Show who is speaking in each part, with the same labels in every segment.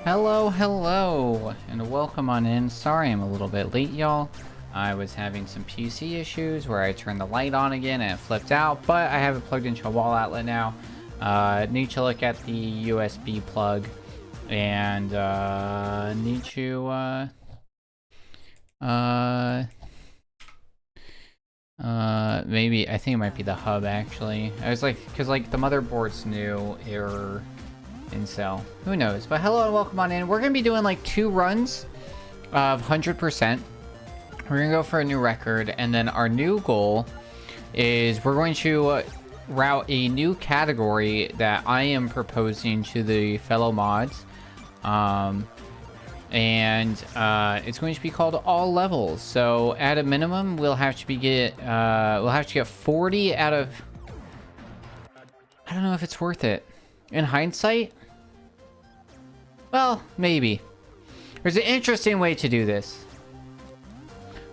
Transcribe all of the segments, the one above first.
Speaker 1: Hello, hello, and welcome on in. Sorry I'm a little bit late, y'all. I was having some PC issues where I turned the light on again and it flipped out, but I have it plugged into a wall outlet now. Need to look at the USB plug and need to maybe I think it might be the hub actually. I was like, because like the motherboard's new error. And so, who knows? But hello and welcome on in. We're going to be doing like 2 runs of 100%. We're going to go for a new record. And then our new goal is we're going to route a new category that I am proposing to the fellow mods. And it's going to be called all levels. So at a minimum, we'll have to get 40 out of... I don't know if it's worth it. In hindsight, well, maybe. There's an interesting way to do this.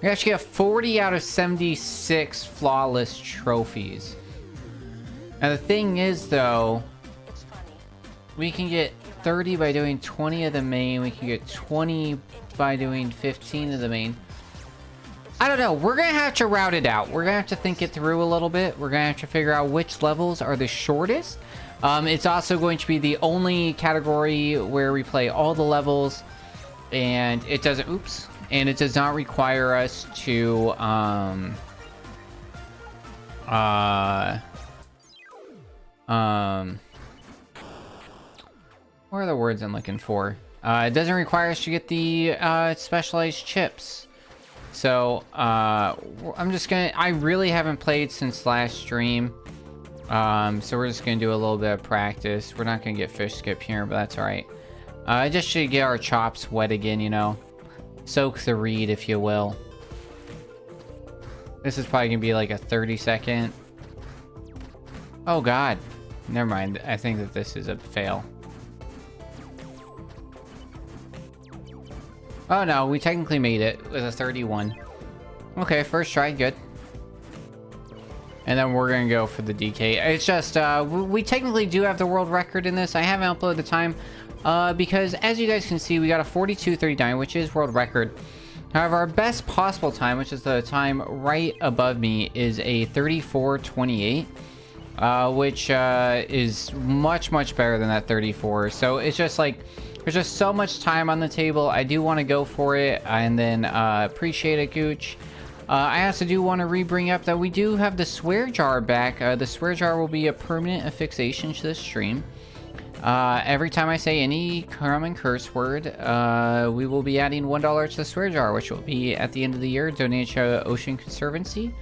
Speaker 1: We actually have 40 out of 76 flawless trophies. Now the thing is, though, we can get 30 by doing 20 of the main. We can get 20 by doing 15 of the main. I don't know. We're going to have to route it out. We're going to have to think it through a little bit. We're going to have to figure out which levels are the shortest. It's also going to be the only category where we play all the levels, and it doesn't, and it does not require us to, what are the words I'm looking for? It doesn't require us to get the, specialized chips. So, I'm just gonna, I really haven't played since last stream. So we're just gonna do a little bit of practice. We're not gonna get fish skip here, but that's all right. Just to get our chops wet again, you know, soak the reed, if you will. This is probably gonna be like a 30-second. Oh God, never mind. I think that this is a fail. Oh no, we technically made it with a 31. Okay, first try, good. And then we're gonna go for the DK. It's just, we technically do have the world record in this. I haven't uploaded the time, because as you guys can see, we got a 42:39, which is world record. However, our best possible time, which is the time right above me, is a 34:28, which is much better than that 34. So it's just like, there's just so much time on the table. I do want to go for it, and then appreciate it, Gooch. I also do want to bring up that we do have the swear jar back. The swear jar will be a permanent affixation to the stream. Every time I say any common curse word, we will be adding $1 to the swear jar, which will be at the end of the year donated to Ocean Conservancy,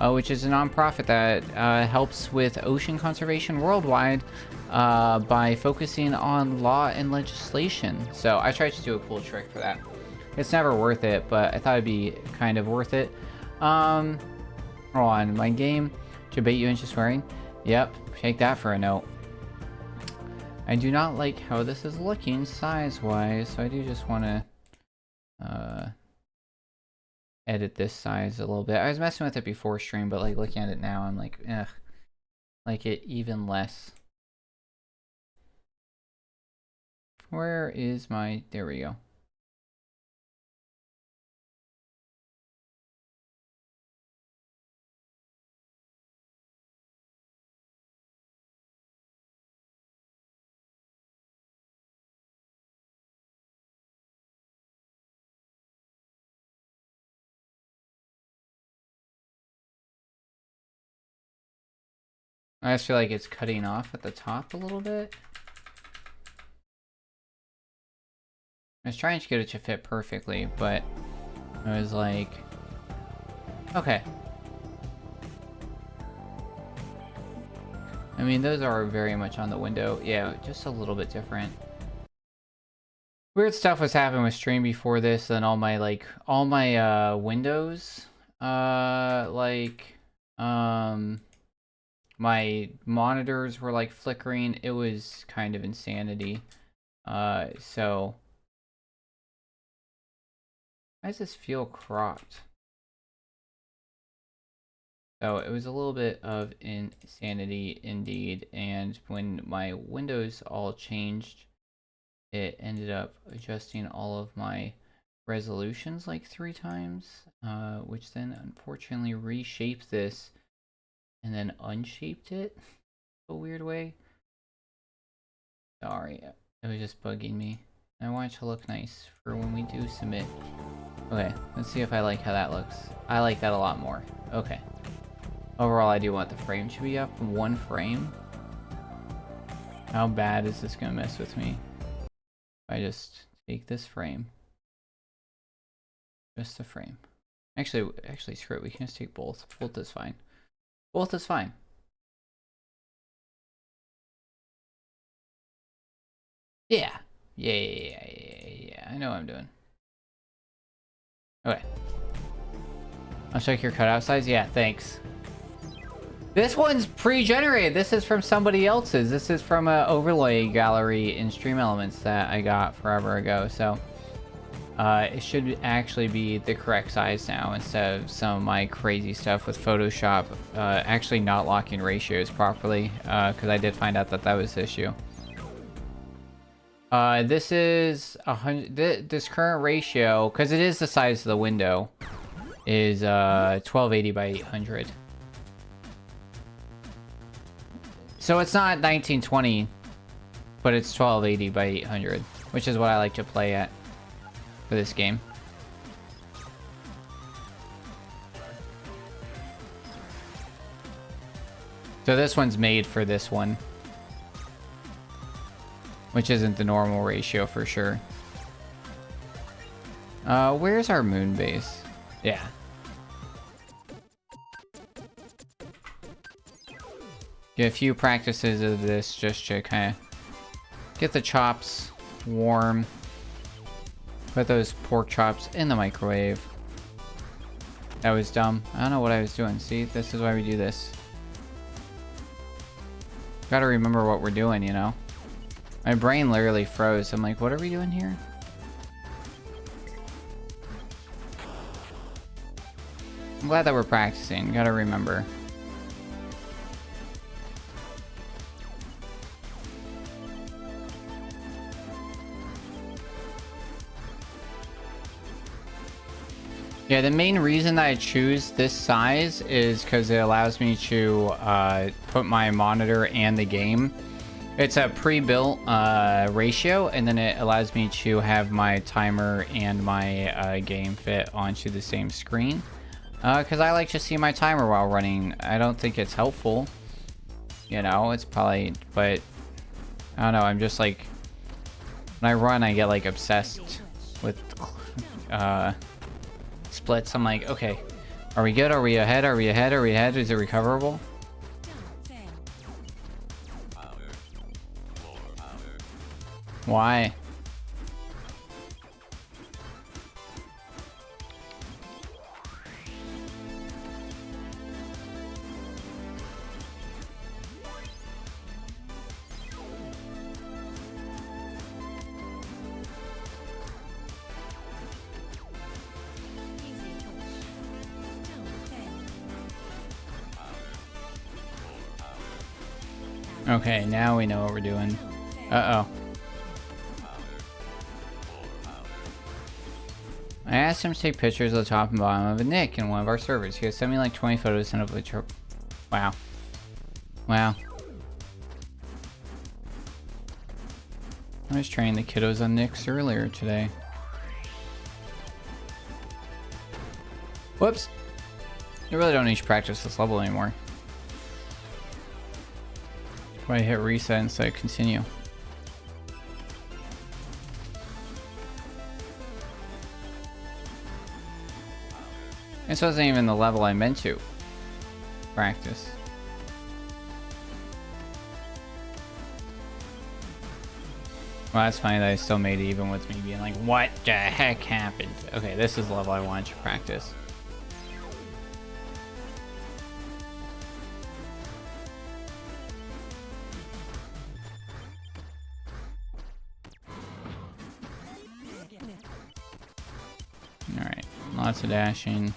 Speaker 1: which is a nonprofit that helps with ocean conservation worldwide by focusing on law and legislation. So I tried to do a cool trick for that. It's never worth it, but I thought it'd be kind of worth it. Hold on, my game to bait you into swearing. Yep, take that for a note. I do not like how this is looking size-wise, so I do just want to edit this size a little bit. I was messing with it before stream, but like looking at it now, I'm like, ugh, like it even less. Where is my? There we go. I just feel like it's cutting off at the top a little bit. I was trying to get it to fit perfectly, but I was like, okay. I mean, those are very much on the window. Yeah, just a little bit different. Weird stuff was happening with stream before this, and all my windows, my monitors were like flickering. It was kind of insanity. So why does this feel cropped? So it was a little bit of insanity indeed, and when my windows all changed, it ended up adjusting all of my resolutions like 3 times, which then unfortunately reshaped this and then unshaped it a weird way. Sorry, it was just bugging me. I want it to look nice for when we do submit. Okay, let's see if I like how that looks. I like that a lot more. Okay. Overall, I do want the frame to be up 1 frame. How bad is this gonna mess with me? If I just take this frame. Just the frame. Actually, screw it. We can just take both. Both is fine. Both is fine. Yeah. Yeah. I know what I'm doing. Okay. I'll check your cutout size. Yeah, thanks. This one's pre-generated. This is from somebody else's. This is from an overlay gallery in Stream Elements that I got forever ago. So it should actually be the correct size now instead of some of my crazy stuff with Photoshop actually not locking ratios properly, because I did find out that that was the issue. This is 100. This current ratio, because it is the size of the window, is 1280 by 800. So it's not 1920, but it's 1280 by 800, which is what I like to play at for this game. So this one's made for this one, which isn't the normal ratio for sure. Where's our moon base? Yeah. Get a few practices of this just to kind of get the chops warm. Put those pork chops in the microwave. That was dumb. I don't know what I was doing. See, this is why we do this. Gotta remember what we're doing, you know? My brain literally froze. I'm like, what are we doing here? I'm glad that we're practicing. Gotta remember. Yeah, the main reason that I choose this size is because it allows me to put my monitor and the game. It's a pre-built ratio, and then it allows me to have my timer and my game fit onto the same screen. Because I like to see my timer while running. I don't think it's helpful. You know, it's probably, but I don't know, I'm just like, when I run, I get like obsessed with splits. I'm like, okay, are we good? Are we ahead? Are we ahead? Are we ahead? Is it recoverable? Why? Okay, now we know what we're doing. Uh-oh. I asked him to take pictures of the top and bottom of a nick in one of our servers. He has sent me like 20 photos and of which are... Wow. Wow. I was training the kiddos on nicks earlier today. Whoops. You really don't need to practice this level anymore. Why hit reset instead of continue? This wasn't even the level I meant to practice. Well, that's funny that I still made it even with me being like, what the heck happened? Okay, this is the level I wanted to practice. Alright, lots of dashing.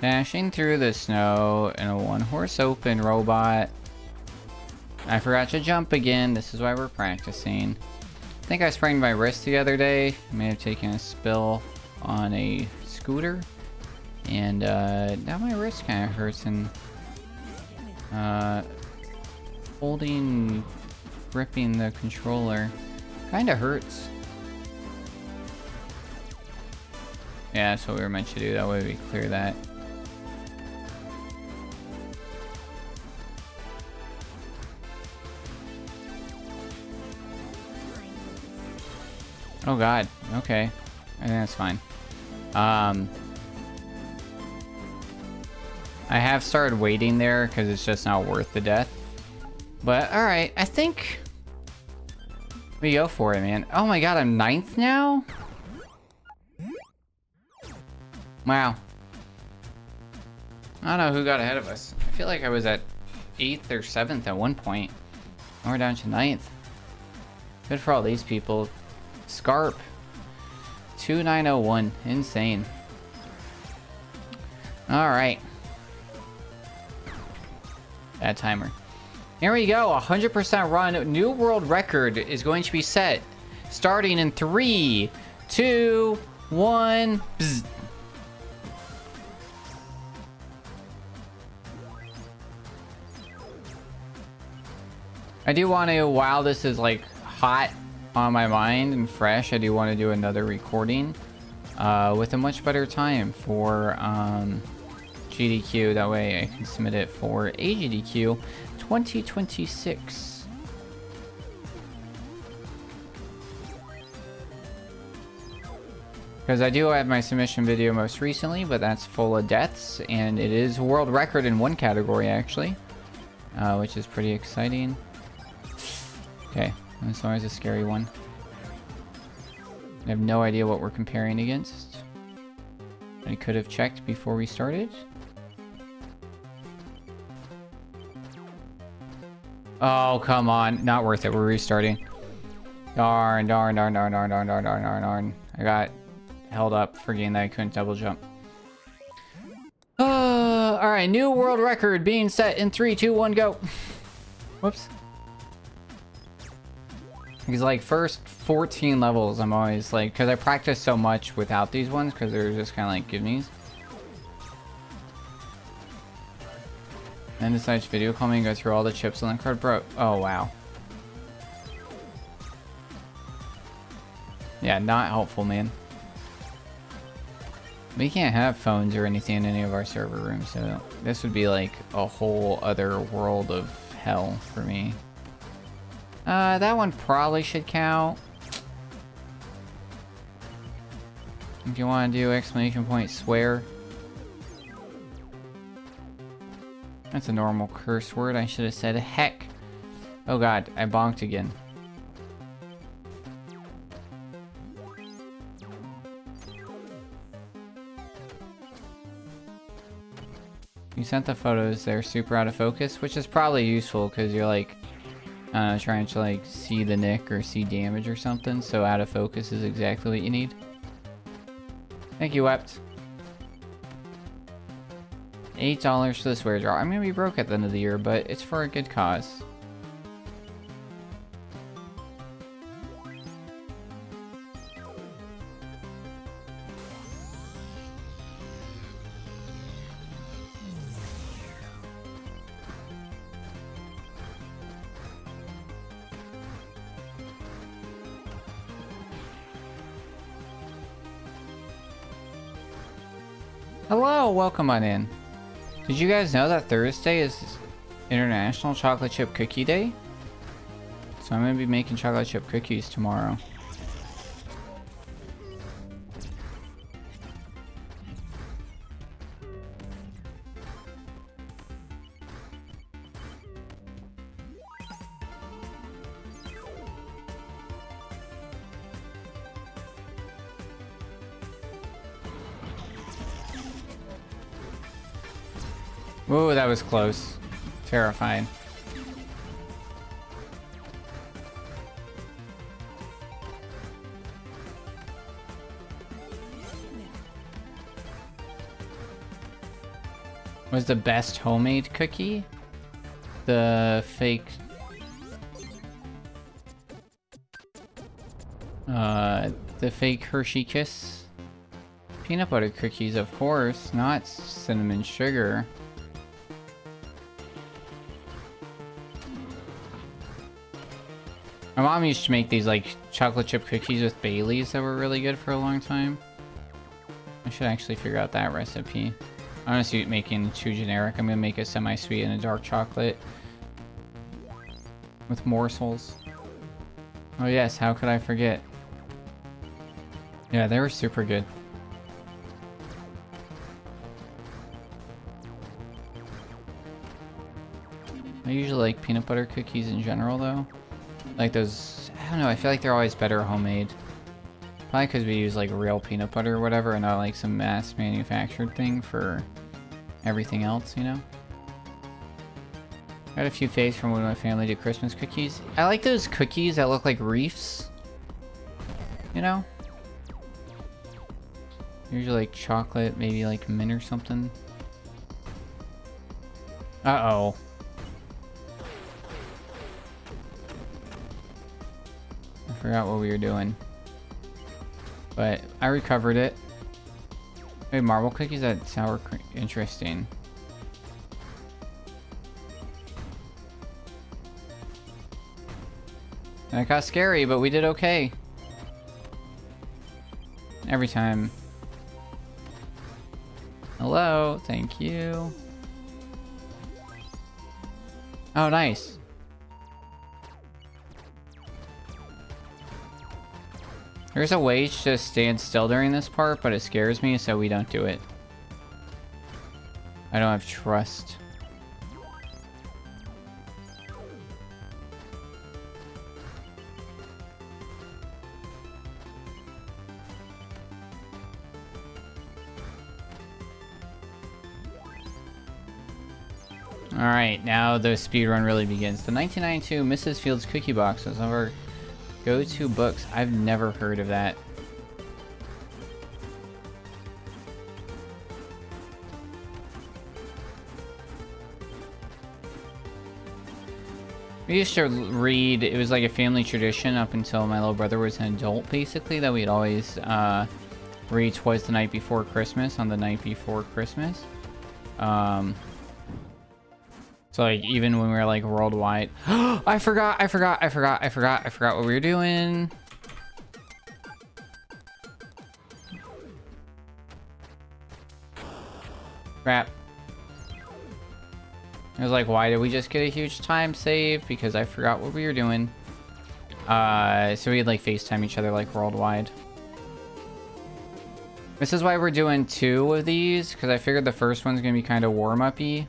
Speaker 1: Dashing through the snow in a one-horse open robot. I forgot to jump again. This is why we're practicing. I think I sprained my wrist the other day. I may have taken a spill on a scooter. And now my wrist kind of hurts, and gripping the controller kind of hurts. Yeah, that's what we were meant to do. That way we clear that. Oh god, okay. I think that's fine. I have started waiting there because it's just not worth the death. But alright, I think we go for it, man. Oh my god, I'm 9th now? Wow. I don't know who got ahead of us. I feel like I was at 8th or 7th at one point. Now we're down to 9th. Good for all these people. Scarp. 2901. Insane. Alright. Bad timer. Here we go. 100% run. New world record is going to be set. Starting in 3, 2, 1. Bzz. I do want to, while this is like hot on my mind and fresh, I do want to do another recording with a much better time for GDQ. That way I can submit it for AGDQ 2026. Because I do have my submission video most recently, but that's full of deaths, and it is world record in one category actually, which is pretty exciting. Okay, this always a scary one. I have no idea what we're comparing against. I could have checked before we started. Oh, come on. Not worth it. We're restarting. Darn. I got held up forgetting that I couldn't double jump. Alright, new world record being set in 3, 2, 1, go. Whoops. Because like first 14 levels I'm always like, because I practice so much without these ones because they're just kind of like gimmies. Then decides video call me and go through all the chips on the card, bro. Oh wow. Yeah, not helpful, man. We can't have phones or anything in any of our server rooms, so this would be like a whole other world of hell for me. That one probably should count. If you want to do exclamation point swear. That's a normal curse word. I should have said heck. Oh god, I bonked again. You sent the photos, they're super out of focus, which is probably useful because you're like trying to like see the nick or see damage or something, so out of focus is exactly what you need. Thank you, Wept. $8 for the swear jar. I'm gonna be broke at the end of the year, but it's for a good cause. Hello, welcome on in. Did you guys know that Thursday is International Chocolate Chip Cookie Day? So I'm gonna be making chocolate chip cookies tomorrow. Ooh, that was close. Terrifying. Was the best homemade cookie the fake? The fake Hershey Kiss. Peanut butter cookies, of course, not cinnamon sugar. My mom used to make these like chocolate chip cookies with Baileys that were really good for a long time. I should actually figure out that recipe. Honestly, making too generic. I'm gonna make a semi-sweet and a dark chocolate with morsels. Oh yes, how could I forget? Yeah, they were super good. I usually like peanut butter cookies in general though. Like those, I don't know, I feel like they're always better homemade. Probably because we use like real peanut butter or whatever and not like some mass manufactured thing for everything else, you know? Got a few faves from when my family did Christmas cookies. I like those cookies that look like reefs. You know? Usually like chocolate, maybe like mint or something. Uh-oh. I forgot what we were doing. But I recovered it. Wait, marble cookies that sour cream. Interesting. That got scary, but we did okay. Every time. Hello, thank you. Oh, nice. There's a way to just stand still during this part, but it scares me, so we don't do it. I don't have trust. Alright, now the speedrun really begins. The 1992 Mrs. Fields Cookie Box was one of our go-to books. I've never heard of that. We used to read, it was like a family tradition up until my little brother was an adult, basically, that we'd always read Twas the Night Before Christmas on the night before Christmas. So like even when we were like worldwide, I forgot what we were doing. Crap. I was like, why did we just get a huge time save? Because I forgot what we were doing. So we'd like FaceTime each other like worldwide. This is why we're doing 2 of these, because I figured the first one's gonna be kind of warm-up-y.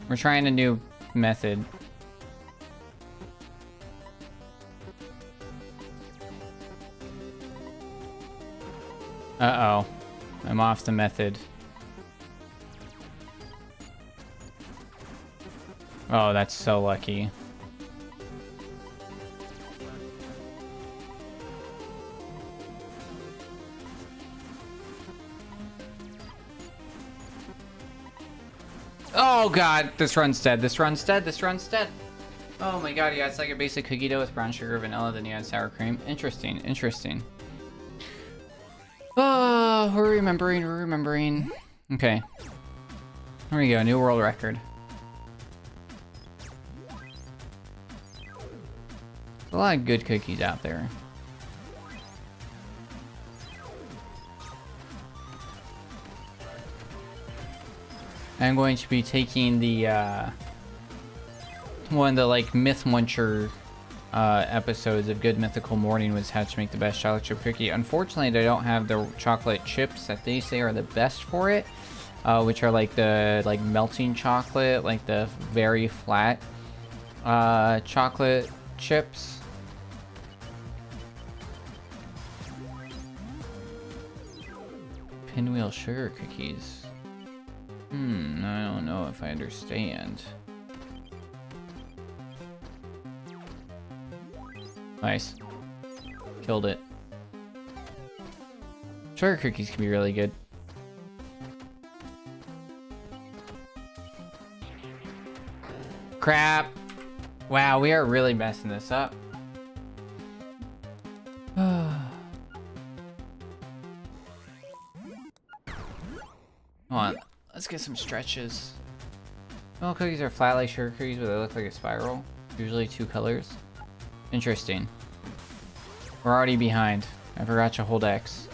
Speaker 1: We're trying a new method. Uh-oh. I'm off the method. Oh, that's so lucky. Oh god, this run's dead, this run's dead, this run's dead. Oh my god, yeah, it's like a basic cookie dough with brown sugar, vanilla, then you add sour cream. Interesting, interesting. Oh, we're remembering, we're remembering. Okay. There we go, new world record. There's a lot of good cookies out there. I'm going to be taking the, one of the, like, Myth Muncher, episodes of Good Mythical Morning was how to make the best chocolate chip cookie. Unfortunately, they don't have the chocolate chips that they say are the best for it, which are, like, the, like, melting chocolate, like, the very flat, chocolate chips. Pinwheel sugar cookies. I don't know if I understand. Nice. Killed it. Sugar cookies can be really good. crap. Wow, we are really messing this up. Hold on. Let's get some stretches. Well, cookies are flat like sugar cookies, but they look like a spiral. Usually 2 colors. Interesting. We're already behind. I forgot to hold X.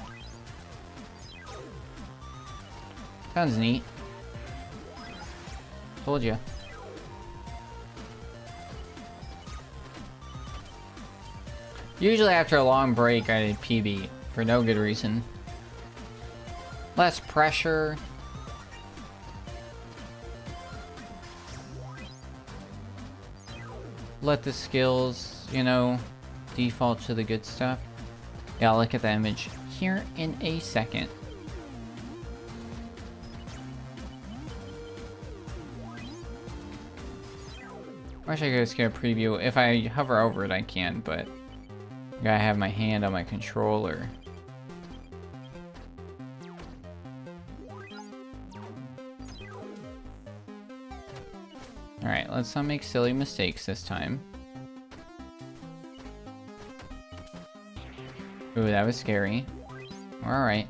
Speaker 1: Sounds neat. Told you. Usually after a long break, I did PB for no good reason. Less pressure. Let the skills, you know, default to the good stuff. Yeah, I'll look at the image here in a second. Wish I could just get a preview. If I hover over it, I can, but I gotta have my hand on my controller. Alright, let's not make silly mistakes this time. Ooh, that was scary. Alright.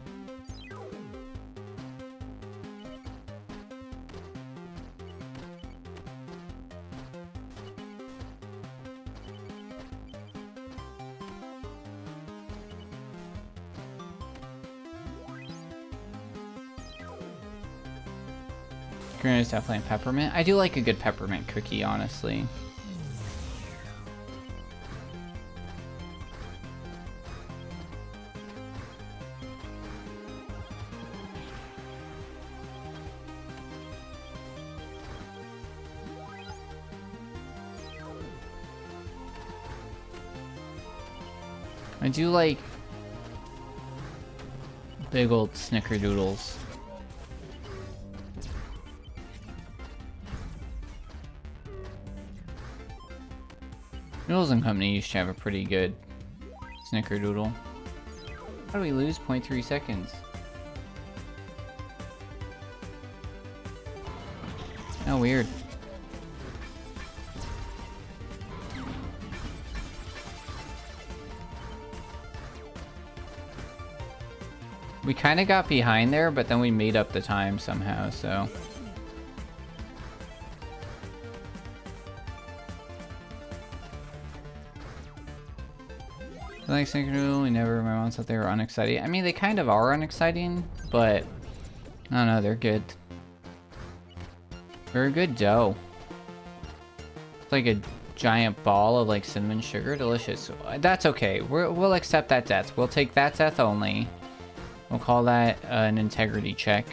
Speaker 1: Green is definitely peppermint. I do like a good peppermint cookie, honestly. I do like big old snickerdoodles. Noodles and Company used to have a pretty good snickerdoodle. How do we lose 0.3 seconds? Oh, weird. We kind of got behind there, but then we made up the time somehow, so... Like Snickerdoodle, we never, my mom thought they were unexciting. I mean, they kind of are unexciting, but I don't know, they're good. They're a good dough. It's like a giant ball of like cinnamon sugar, delicious. That's okay. We'll accept that death. We'll take that death only. We'll call that an integrity check.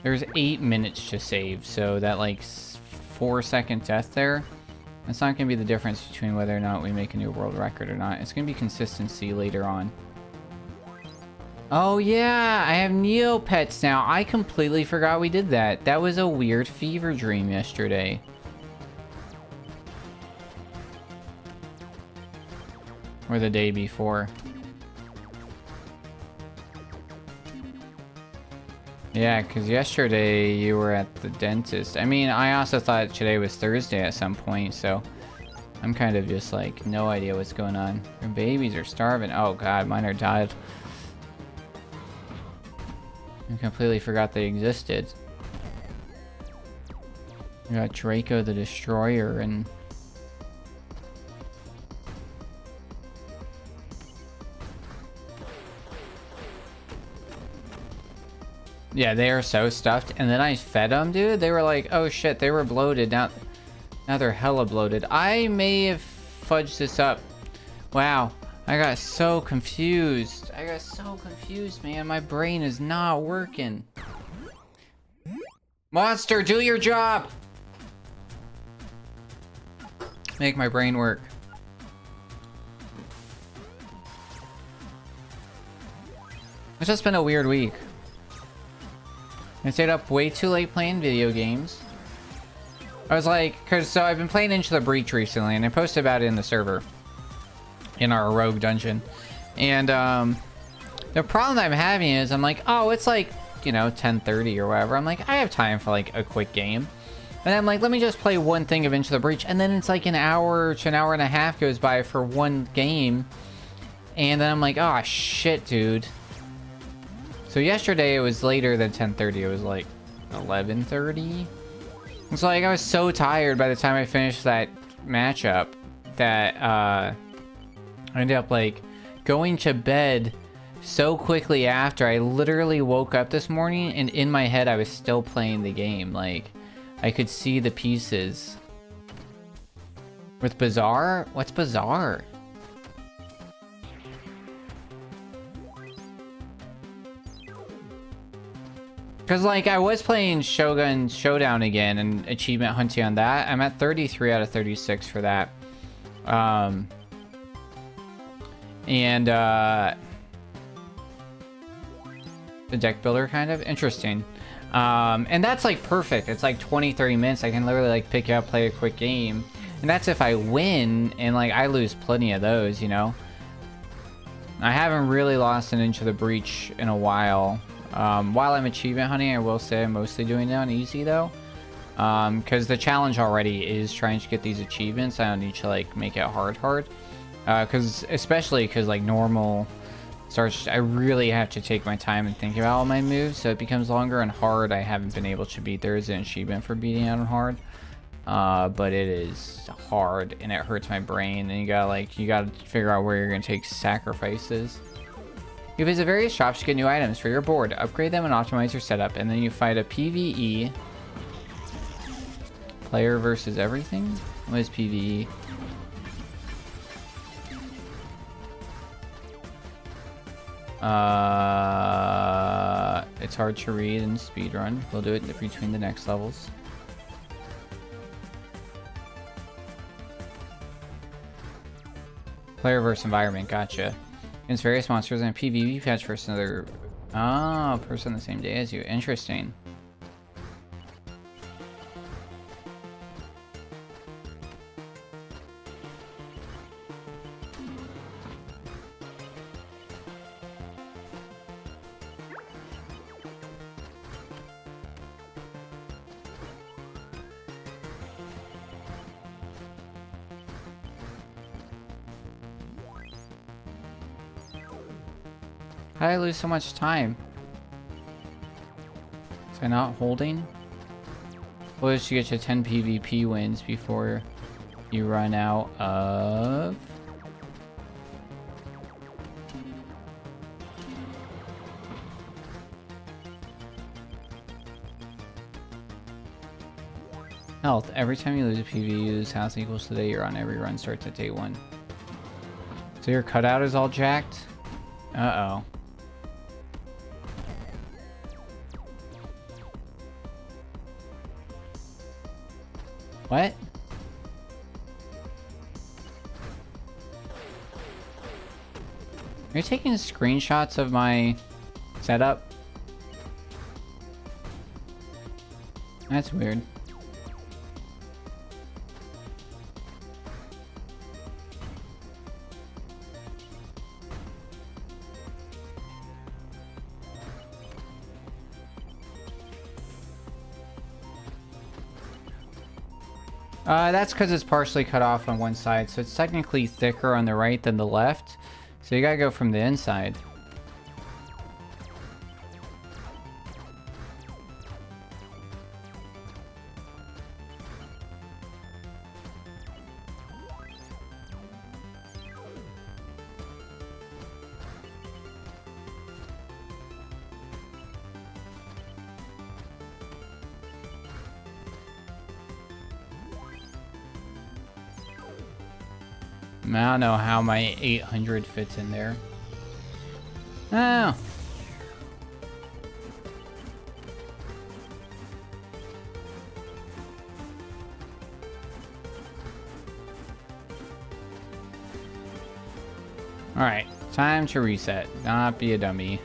Speaker 1: There's 8 minutes to save, so that like 4-second death there, that's not going to be the difference between whether or not we make a new world record or not. It's going to be consistency later on. Oh yeah, I have Neopets now. I completely forgot we did that. That was a weird fever dream yesterday. Or the day before. Yeah, because yesterday you were at the dentist. I mean, I also thought today was Thursday at some point, so I'm kind of just like, no idea what's going on. Your babies are starving. Oh god, mine are died. I completely forgot they existed. We got Draco the Destroyer and... Yeah, they are so stuffed. And then I fed them, dude. They were like, oh shit, they were bloated. Now they're hella bloated. I may have fudged this up. Wow. I got so confused. I got so confused, man. My brain is not working. Monster, do your job! Make my brain work. It's just been a weird week. I stayed up way too late playing video games. I was like, so I've been playing Into the Breach recently, and I posted about it in the server. In our rogue dungeon. And, The problem I'm having is I'm like, oh, it's like, you know, 10:30 or whatever. I'm like, I have time for like a quick game. And I'm like, let me just play one thing of Into the Breach. And then it's like an hour to an hour and a half goes by for one game. And then I'm like, oh, shit, dude. So yesterday it was later than 10:30. It was like 11:30. It's like I was so tired by the time I finished that matchup that I ended up like going to bed so quickly after. I literally woke up this morning and in my head I was still playing the game. Like, I could see the pieces. With Bazaar? What's Bazaar? Because, like, I was playing Shogun Showdown again and achievement hunting on that. I'm at 33 out of 36 for that. The deck builder, kind of. Interesting. And that's, like, perfect. It's, like, 20-30 minutes. I can literally, like, pick it up, play a quick game. And that's if I win, and, like, I lose plenty of those, you know? I haven't really lost an Into the Breach in a while. While I'm achievement hunting, I will say I'm mostly doing it on easy, though. Because the challenge already is trying to get these achievements. I don't need to, like, make it hard. Especially because, like, normal starts, I really have to take my time and think about all my moves, so it becomes longer. And hard, I haven't been able to beat. There is an achievement for beating out on hard. But it is hard, and it hurts my brain, and you gotta figure out where you're gonna take sacrifices. You visit various shops to get new items for your board, upgrade them and optimize your setup, and then you fight a PvE. Player versus everything? What is PvE? It's hard to read and speedrun. We'll do it between the next levels. Player versus environment, gotcha. Against various monsters and a PvP patch versus another person the same day as you. Interesting. How did I lose so much time? Was I not holding? What is to get you 10 PvP wins before you run out of... health. Every time you lose a PvP, you lose health equals to the day you're on. Every run starts at day 1. So your cutout is all jacked? Uh-oh. What? Are you taking screenshots of my setup? That's weird. That's because it's partially cut off on one side, so it's technically thicker on the right than the left. So you gotta go from the inside. I don't know how my 800 fits in there. Oh. Alright, time to reset. Not be a dummy.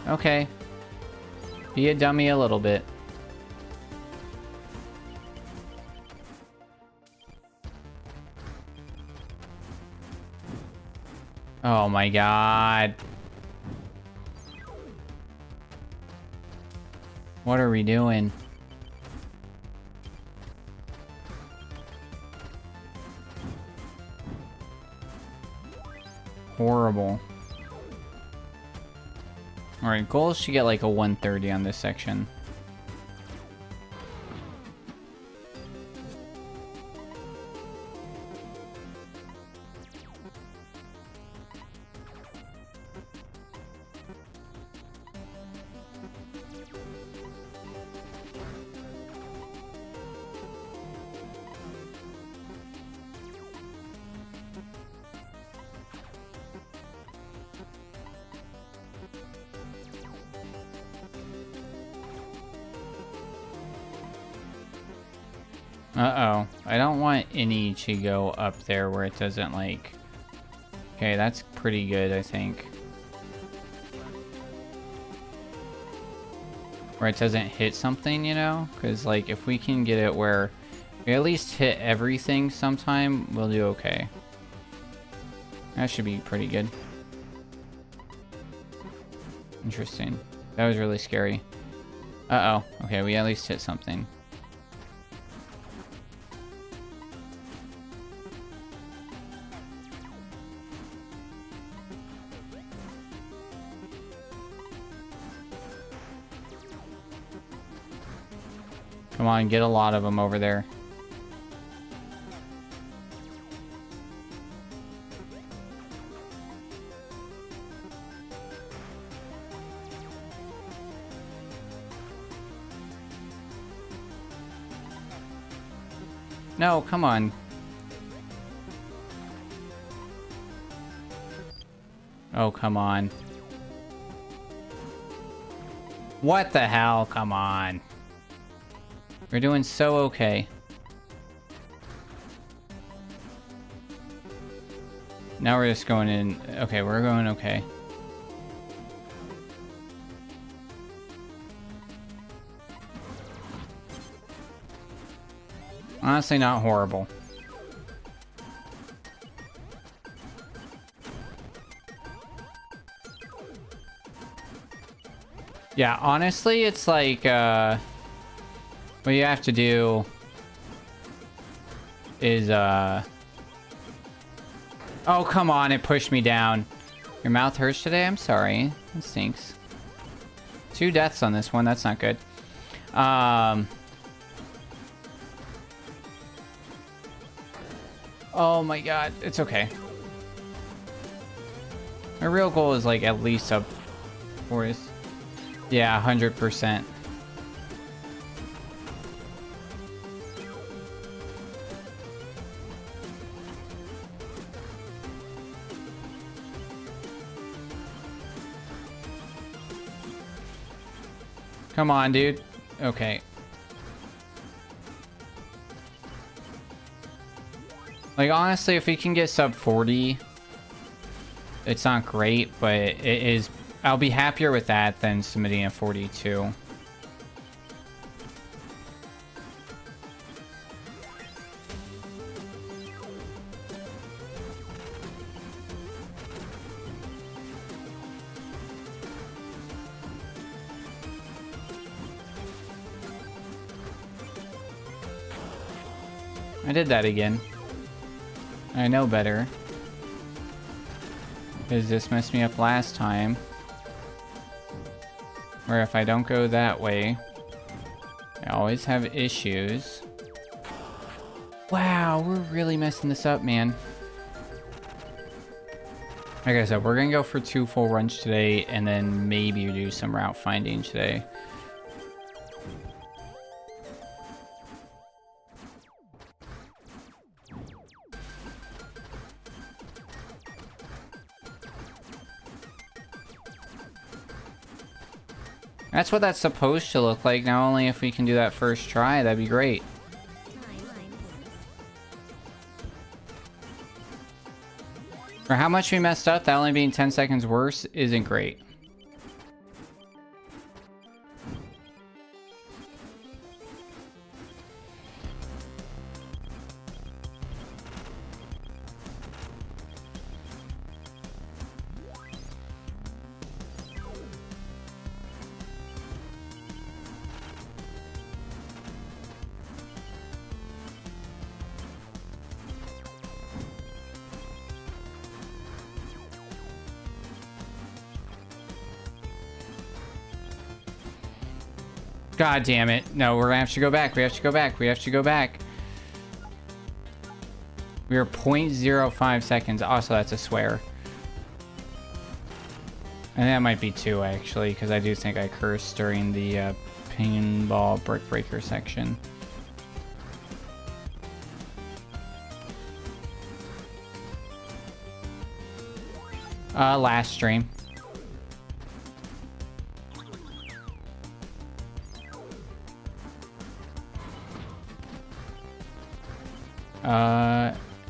Speaker 1: Okay. Be a dummy a little bit. Oh my god. What are we doing? Horrible. Alright, goals should get like a 130 on this section. Uh-oh. I don't want any to go up there where it doesn't, like... Okay, that's pretty good, I think. Where it doesn't hit something, you know? Because, like, if we can get it where we at least hit everything sometime, we'll do okay. That should be pretty good. Interesting. That was really scary. Uh-oh. Okay, we at least hit something. Come on, get a lot of them over there. No, come on. Oh, come on. What the hell? Come on. We're doing so okay. Now we're just going in. Okay, we're going okay. Honestly, not horrible. Yeah, honestly, it's like, what you have to do is, oh, come on, it pushed me down. Your mouth hurts today? I'm sorry. It stinks. 2 deaths on this one, that's not good. Oh my god, it's okay. My real goal is like at least up 4. Yeah, 100%. Come on, dude. Okay. Like, honestly, if we can get sub 40, it's not great, but it is... I'll be happier with that than submitting a 42. I did that again. I know better. Because this messed me up last time. Where if I don't go that way, I always have issues. Wow, we're really messing this up, man. Like I said, we're gonna go for 2 full runs today, and then maybe do some route finding today. That's what that's supposed to look like. Now, only if we can do that first try, that'd be great. For how much we messed up, that only being 10 seconds worse isn't great. God damn it. No, we're gonna have to go back. We have to go back. We have to go back. We are 0.05 seconds. Also, that's a swear. And that might be 2, actually, because I do think I cursed during the pinball brick breaker section. Last stream.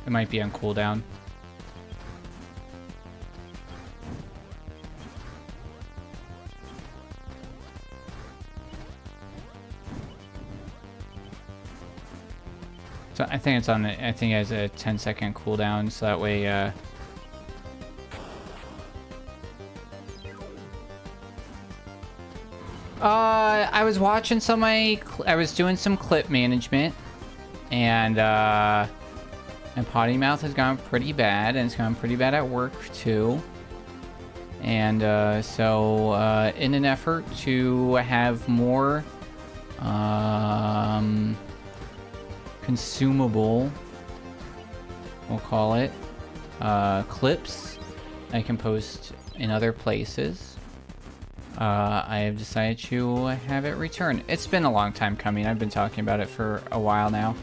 Speaker 1: It might be on cooldown. So I think it's on. I think it has a 10-second cooldown, so that way. I was watching I was doing some clip management, and potty mouth has gone pretty bad, and it's gone pretty bad at work too. And so in an effort to have more consumable, we'll call it, clips I can post in other places, I have decided to have it return. It's been a long time coming. I've been talking about it for a while now.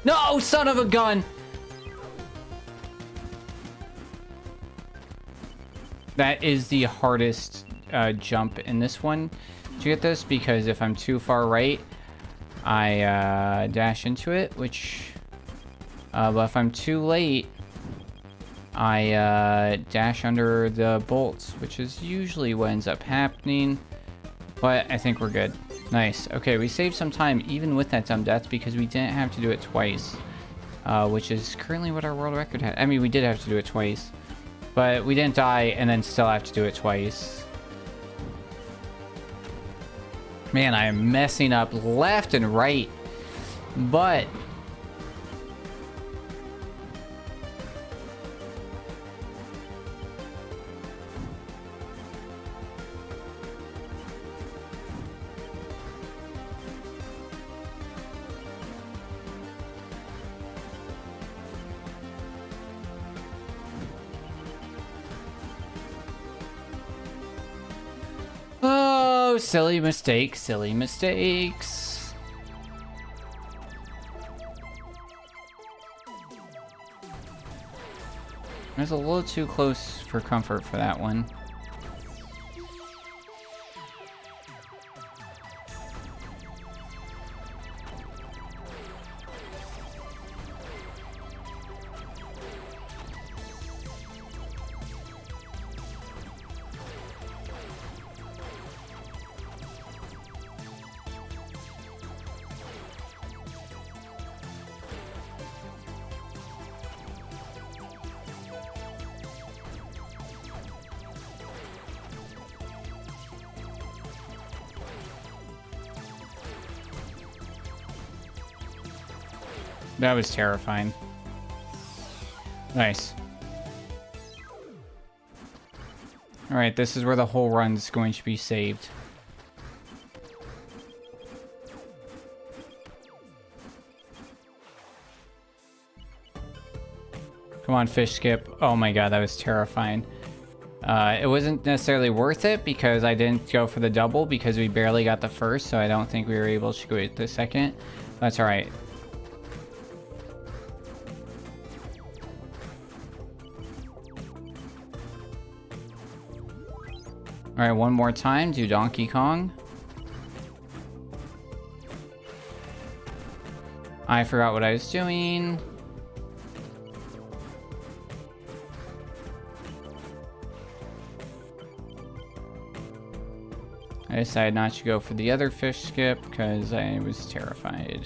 Speaker 1: No, son of a gun! That is the hardest jump in this one to get this, because if I'm too far right, I dash into it, which... but if I'm too late, I dash under the bolts, which is usually what ends up happening. But I think we're good. Nice. Okay, we saved some time even with that dumb death because we didn't have to do it twice. Which is currently what our world record had. I mean, we did have to do it twice. But we didn't die and then still have to do it twice. Man, I am messing up left and right. But... oh, silly mistakes, silly mistakes. I was a little too close for comfort for that one. That was terrifying. Nice. Alright, this is where the whole run's going to be saved. Come on, fish skip. Oh my god, that was terrifying. It wasn't necessarily worth it because I didn't go for the double because we barely got the first, so I don't think we were able to go the second. That's alright. Alright, one more time. Do Donkey Kong. I forgot what I was doing. I decided not to go for the other fish skip because I was terrified.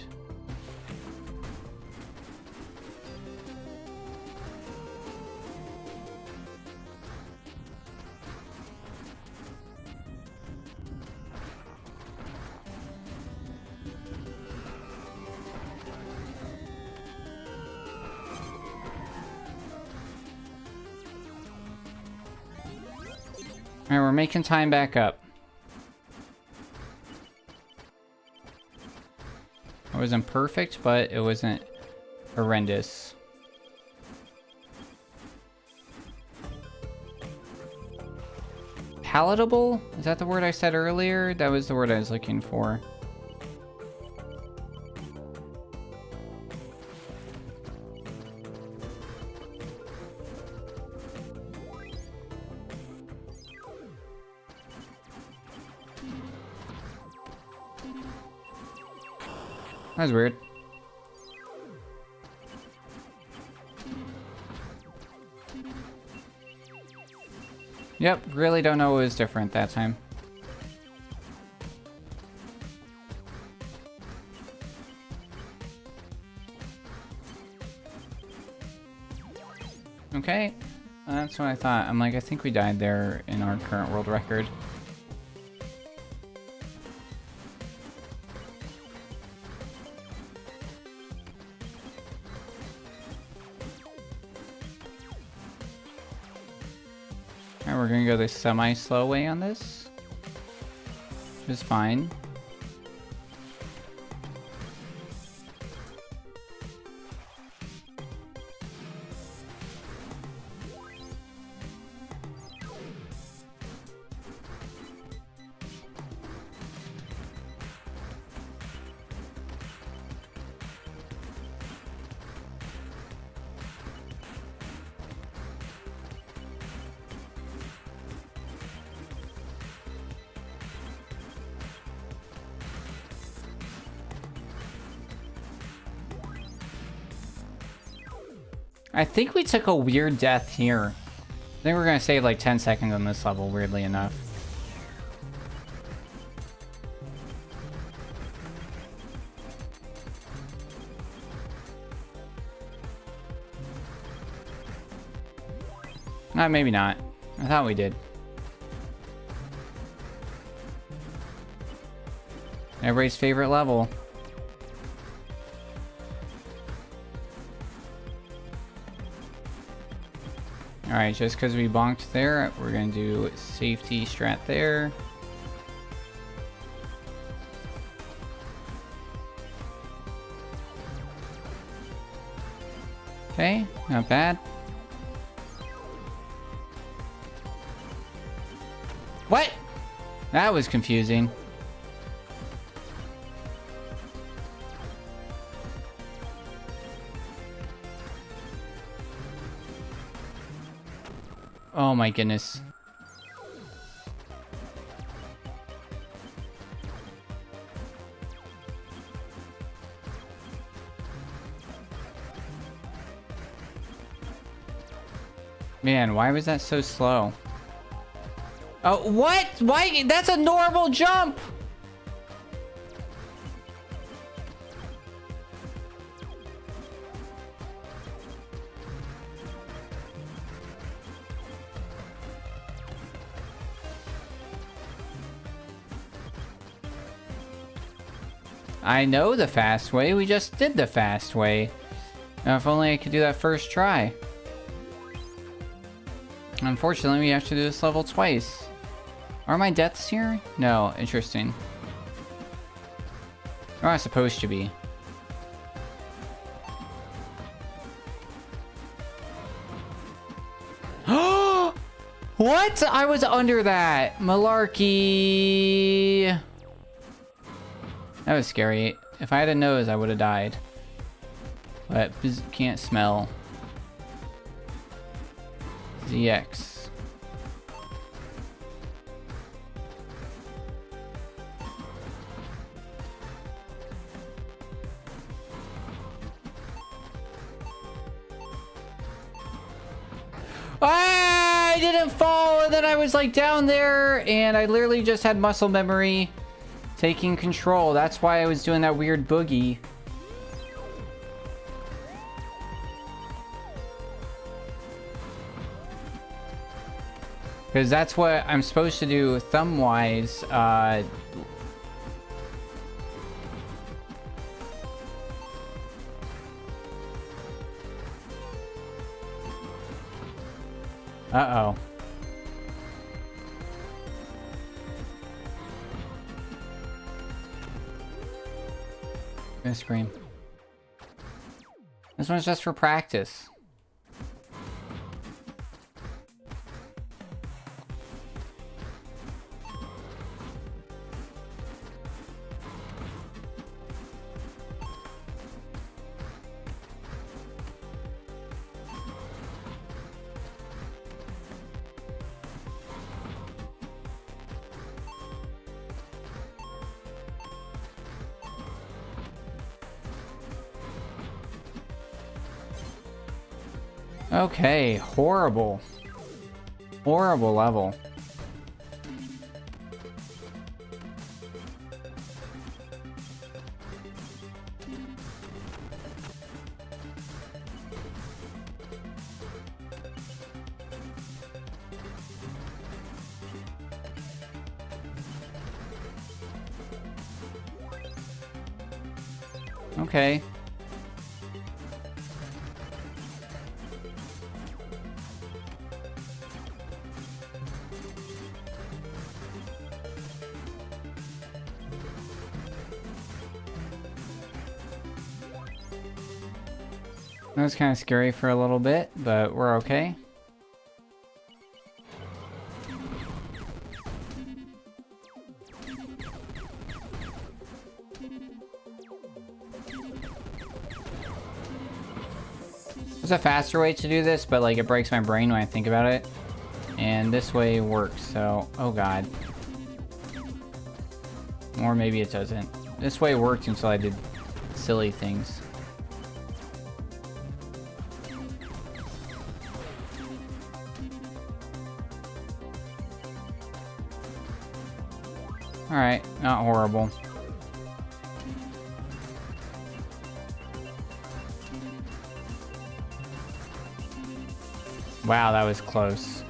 Speaker 1: Alright, we're making time back up. It wasn't perfect, but it wasn't horrendous. Palatable? Is that the word I said earlier? That was the word I was looking for. That was weird. Yep, really don't know what was different that time. Okay, that's what I thought. I'm like, I think we died there in our current world record. Alright, we're gonna go the semi-slow way on this, which is fine. I think we took a weird death here. I think we're gonna save like 10 seconds on this level, weirdly enough. Maybe not. I thought we did. Everybody's favorite level. Alright, just because we bonked there, we're gonna do safety strat there. Okay, not bad. What? That was confusing. Oh my goodness. Man, why was that so slow? Oh, what? Why? That's a normal jump! I know the fast way, we just did the fast way. Now, if only I could do that first try. Unfortunately, we have to do this level twice. Are my deaths here? No, interesting. Or am I supposed to be? What? I was under that. Malarkey. That was scary. If I had a nose, I would have died. But can't smell. ZX. I didn't fall, and then I was like down there, and I literally just had muscle memory taking control. That's why I was doing that weird boogie. Because that's what I'm supposed to do thumb-wise. Uh-oh. gonna scream. This one's just for practice. Okay, horrible. Horrible level. Okay. That was kind of scary for a little bit, but we're okay. There's a faster way to do this, but like it breaks my brain when I think about it. And this way works, so... Oh god. Or maybe it doesn't. This way worked until I did silly things. Alright, not horrible. Wow, that was close.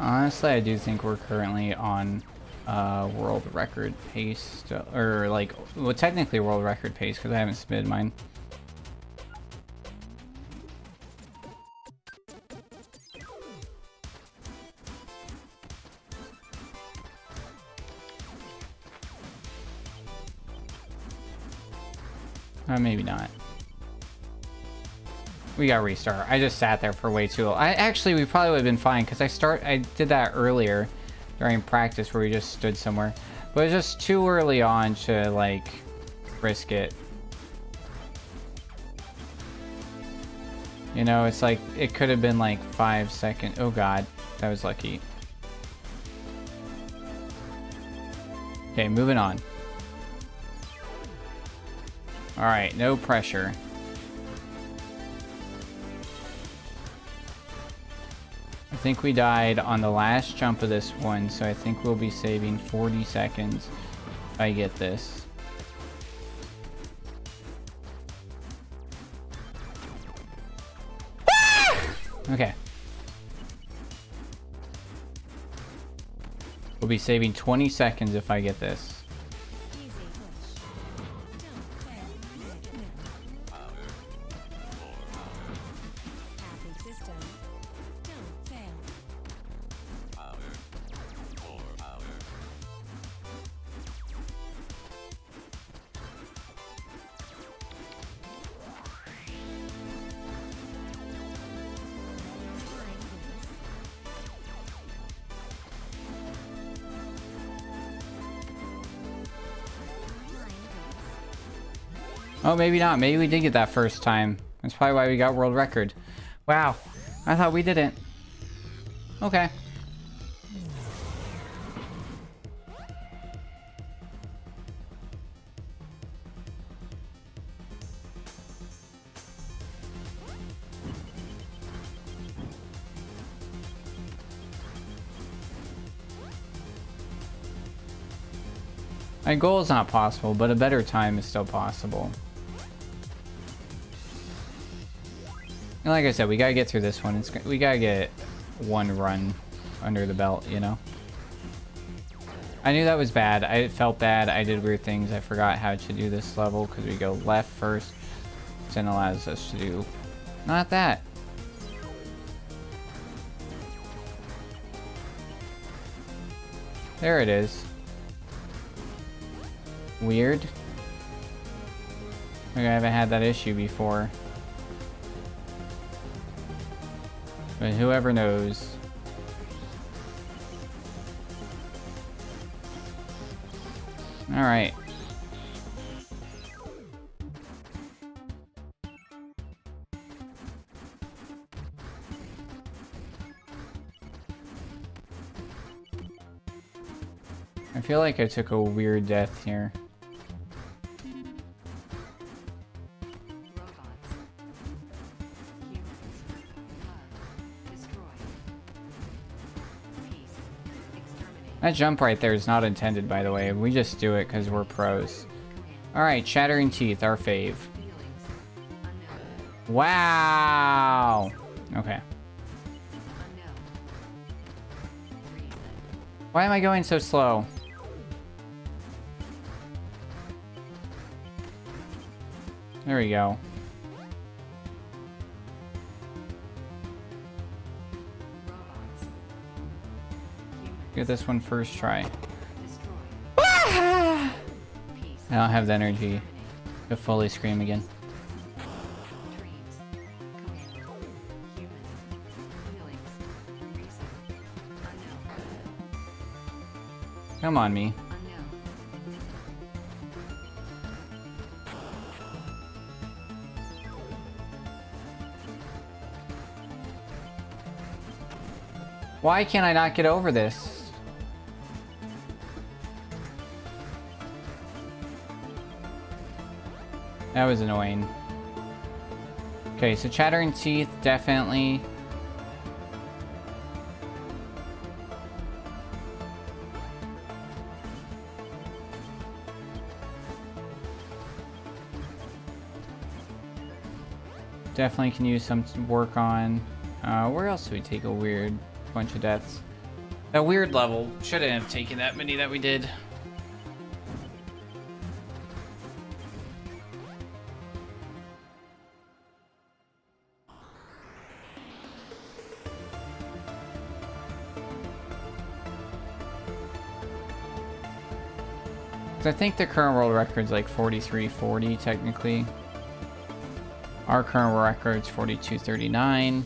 Speaker 1: Honestly, I do think we're currently on world record pace, still, or like, well, technically world record pace because I haven't submitted mine. Maybe not. We got restart. I just sat there for way too long. We probably would have been fine because I did that earlier during practice where we just stood somewhere. But it was just too early on to like risk it. You know, it's like it could have been like 5 seconds. Oh god, that was lucky. Okay, moving on. Alright, no pressure. I think we died on the last jump of this one, so I think we'll be saving 40 seconds if I get this. Okay. We'll be saving 20 seconds if I get this. Oh, maybe not. Maybe we did get that first time. That's probably why we got world record. Wow. I thought we didn't. Okay. My goal is not possible, but a better time is still possible. And like I said, we gotta get through this one. We gotta get one run under the belt, you know? I knew that was bad. I felt bad. I did weird things. I forgot how to do this level because we go left first. Then allows us to do not that. There it is. Weird. Like I haven't had that issue before. But whoever knows. Alright. I feel like I took a weird death here. That jump right there is not intended, by the way. We just do it because we're pros. Alright, Chattering Teeth, our fave. Wow! Okay. Why am I going so slow? There we go. Get this one first try. I don't have the energy to fully scream again. Come on, me. Why can't I not get over this? That was annoying. Okay, so Chattering Teeth, definitely. Definitely can use some work on. Where else do we take a weird bunch of deaths? That weird level. Shouldn't have taken that many that we did. I think the current world record's like 43:40 technically. Our current world record's 42:39.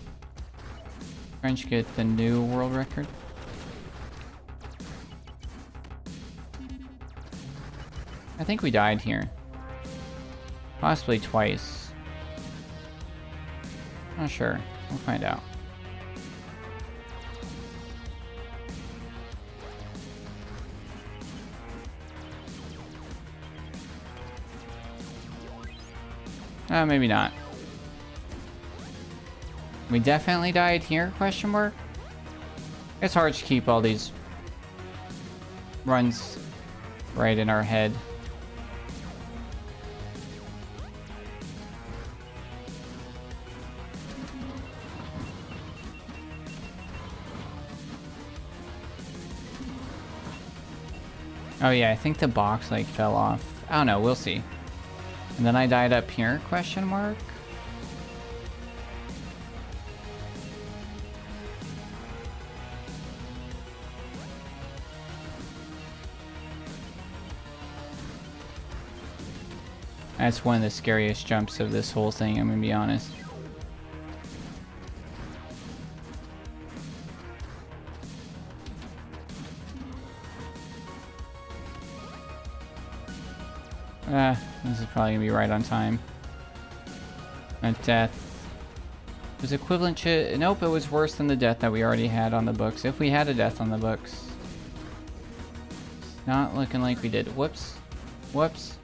Speaker 1: French get the new world record. I think we died here. Possibly twice. Not sure. We'll find out. Maybe not. We definitely died here, question mark? It's hard to keep all these runs right in our head. Oh yeah, I think the box like fell off. I don't know, we'll see. And then I died up here, question mark? That's one of the scariest jumps of this whole thing, I'm gonna be honest. This is probably gonna be right on time. That death was equivalent to... Nope, it was worse than the death that we already had on the books. If we had a death on the books. It's not looking like we did. Whoops. Whoops.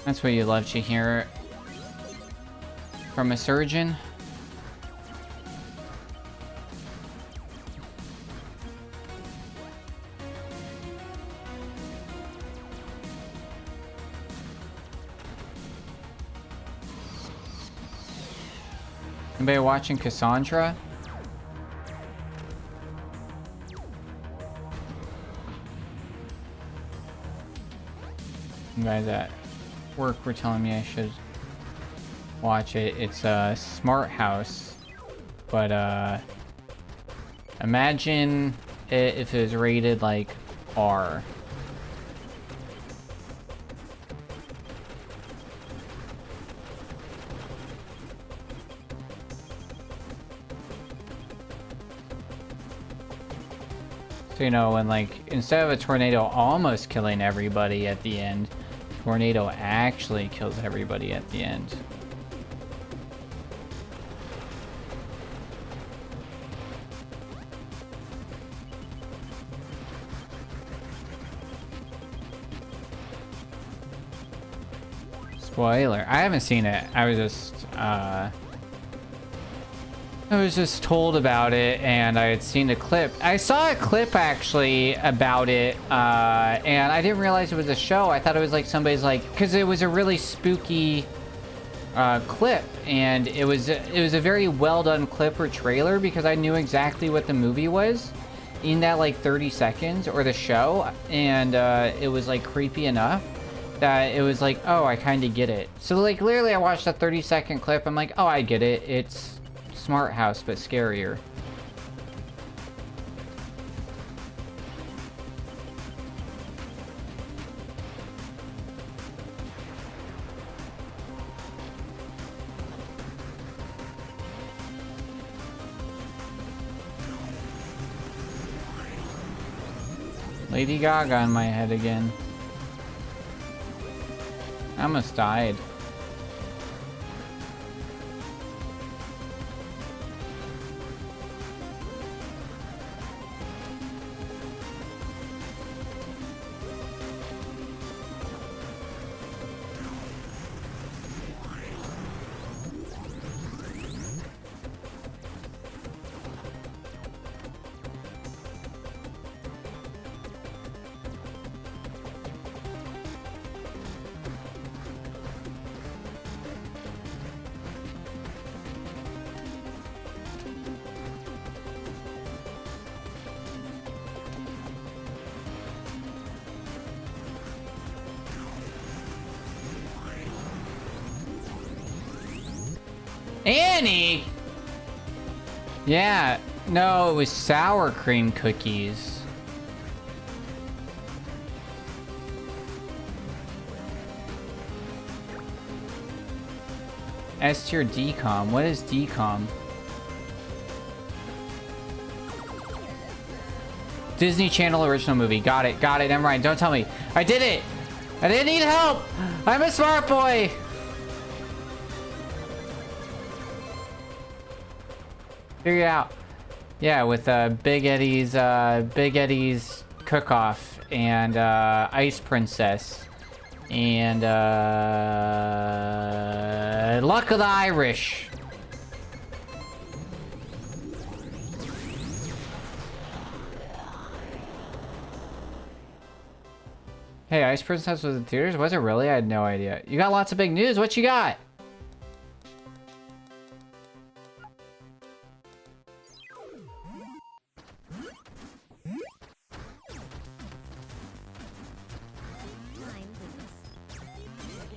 Speaker 1: That's what you love to hear from a surgeon. Anybody watching Cassandra? You guys at work were telling me I should watch it. It's a smart house, but imagine it if it was rated like R. So, you know, when like instead of a tornado almost killing everybody at the end, tornado actually kills everybody at the end. Spoiler. I haven't seen it. I was just told about it, and I had seen a clip. I saw a clip actually about it, and I didn't realize it was a show. I thought it was like somebody's like, because it was a really spooky clip, and it was a very well done clip or trailer because I knew exactly what the movie was in that like 30 seconds or the show, and it was like creepy enough that it was like, oh, I kind of get it. So like literally I watched a 30-second clip. I'm like, oh, I get it. It's Smart House, but scarier. Lady Gaga in my head again. I almost died. Annie? Yeah, no, it was sour cream cookies. S tier decom. What is decom? Disney Channel original movie. Got it. Got it. Never mind. Don't tell me. I did it. I didn't need help. I'm a smart boy. Figure it out. Yeah, with Big Eddie's cook-off and Ice Princess and Luck of the Irish. Hey, Ice Princess was in theaters? Was it really? I had no idea. You got lots of big news. What you got?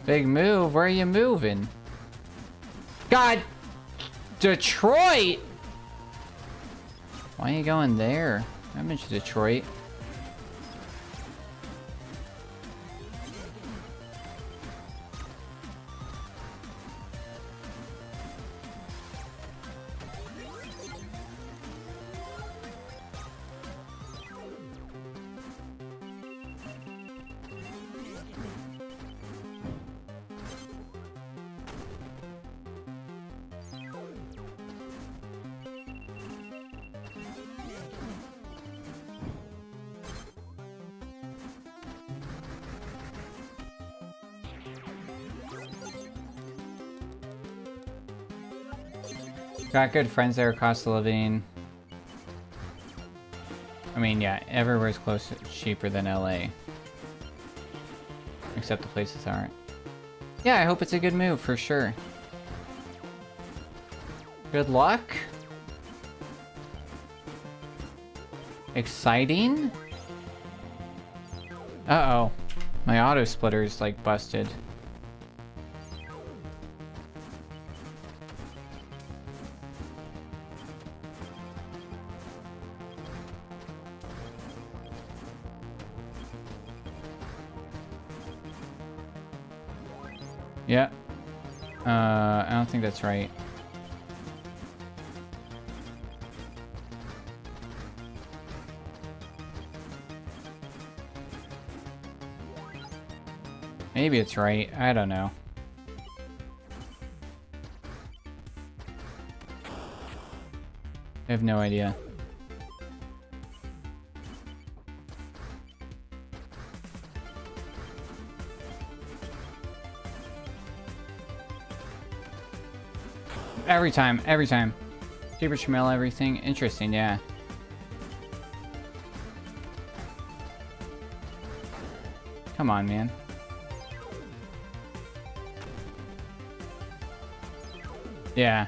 Speaker 1: Big move. Where are you moving? God! Detroit! Why are you going there? I've been to Detroit. Got good friends there, cost of living. I mean, yeah, everywhere's close, cheaper than LA. Except the places aren't. Yeah, I hope it's a good move, for sure. Good luck. Exciting. Uh-oh. My auto splitter's like busted. Yeah. I don't think that's right. Maybe it's right. I don't know. I have no idea. Every time, every time. Cheaper Shamel, everything. Interesting, yeah. Come on, man. Yeah.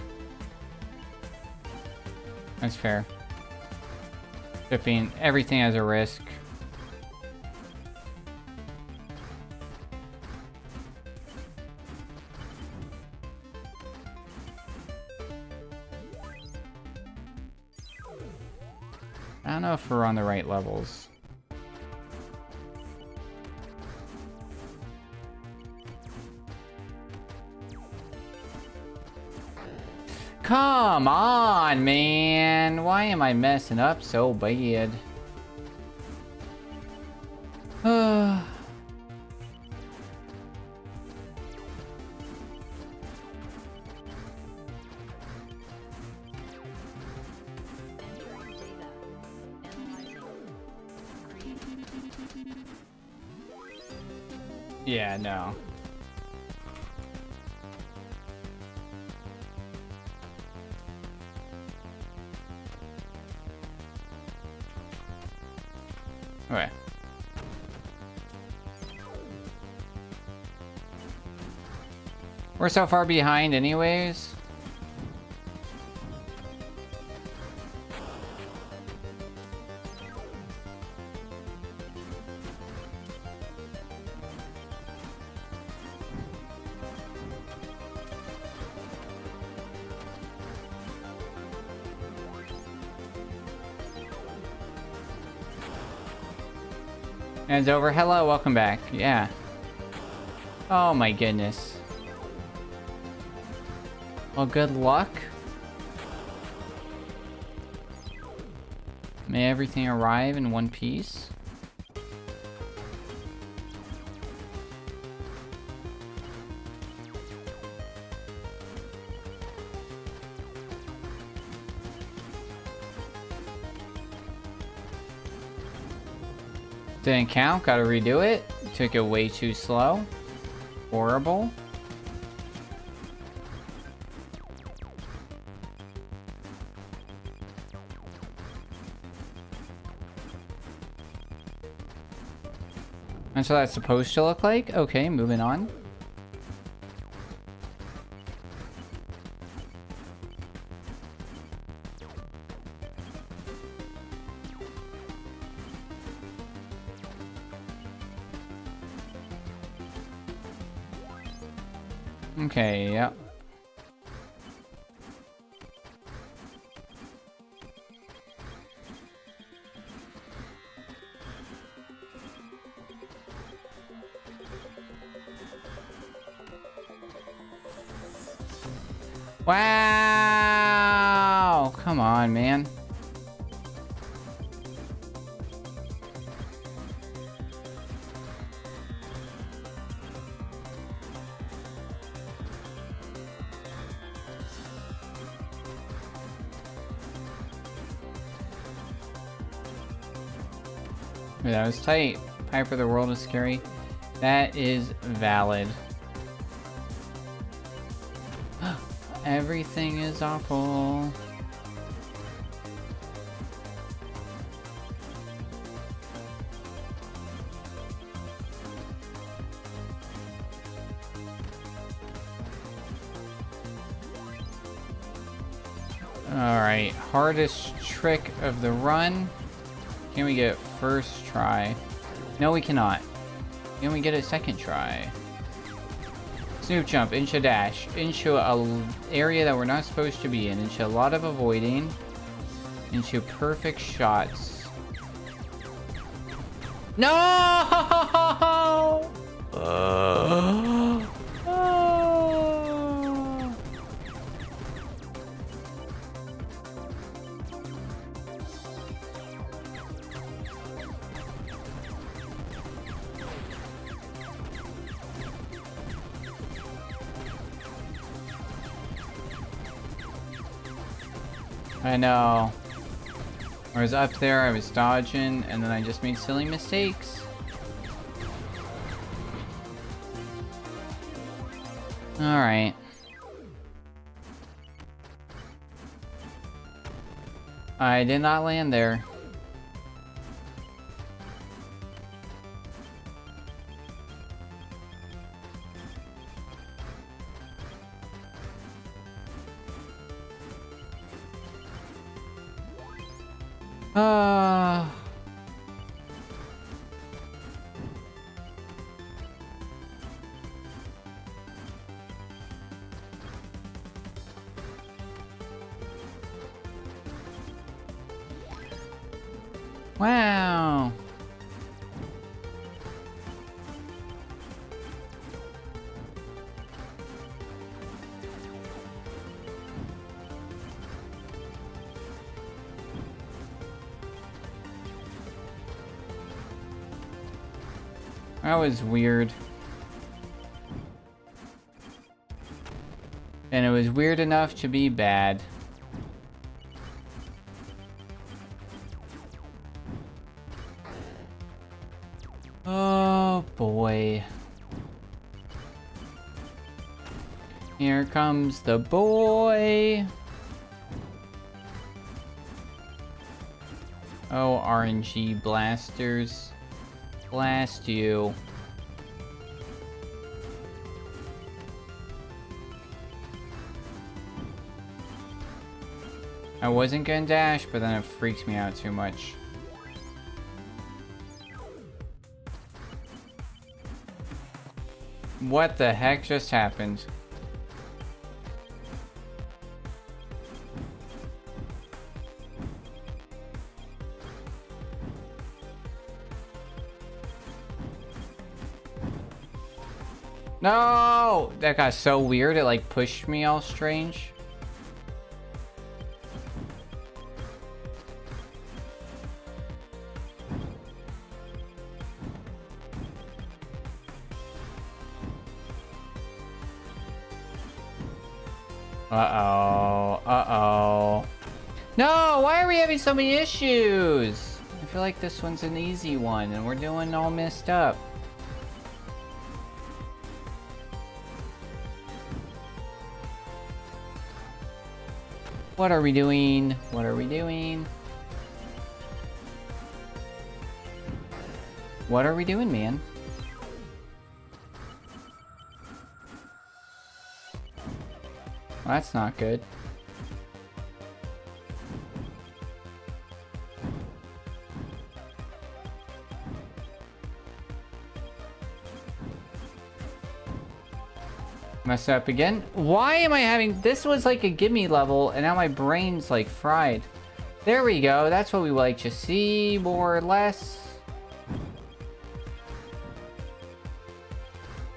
Speaker 1: That's fair. Shipping, everything has a risk. I don't know if we're on the right levels. Come on, man! Why am I messing up so bad? Yeah, no. Okay. We're so far behind anyways. And it's over. Hello, welcome back. Yeah. Oh my goodness. Well, good luck. May everything arrive in one piece. Didn't count, gotta redo it. Took it way too slow. Horrible. That's what that's supposed to look like? Okay, moving on. Okay, yep. Wow! Come on, man. Ooh, that was tight. Piper, the world is scary. That is valid. Everything is awful. Alright, hardest trick of the run. Can we get first try? No, we cannot. Can we get a second try? Snoop jump, into dash, into a area that we're not supposed to be in, into a lot of avoiding, into perfect shots. No! I know. I was up there, I was dodging, and then I just made silly mistakes. Alright. I did not land there. Wow. That was weird. And it was weird enough to be bad. Oh boy. Here comes the boy. Oh, RNG blasters. Blast you. I wasn't gonna dash, but then it freaks me out too much. What the heck just happened? No! That got so weird, it like pushed me all strange. Uh-oh. Uh-oh. No! Why are we having so many issues? I feel like this one's an easy one, and we're doing all messed up. What are we doing? What are we doing? What are we doing, man? Well, that's not good. Mess up again. Why am I having... This was like a gimme level, and now my brain's like fried. There we go. That's what we like to see, more or less.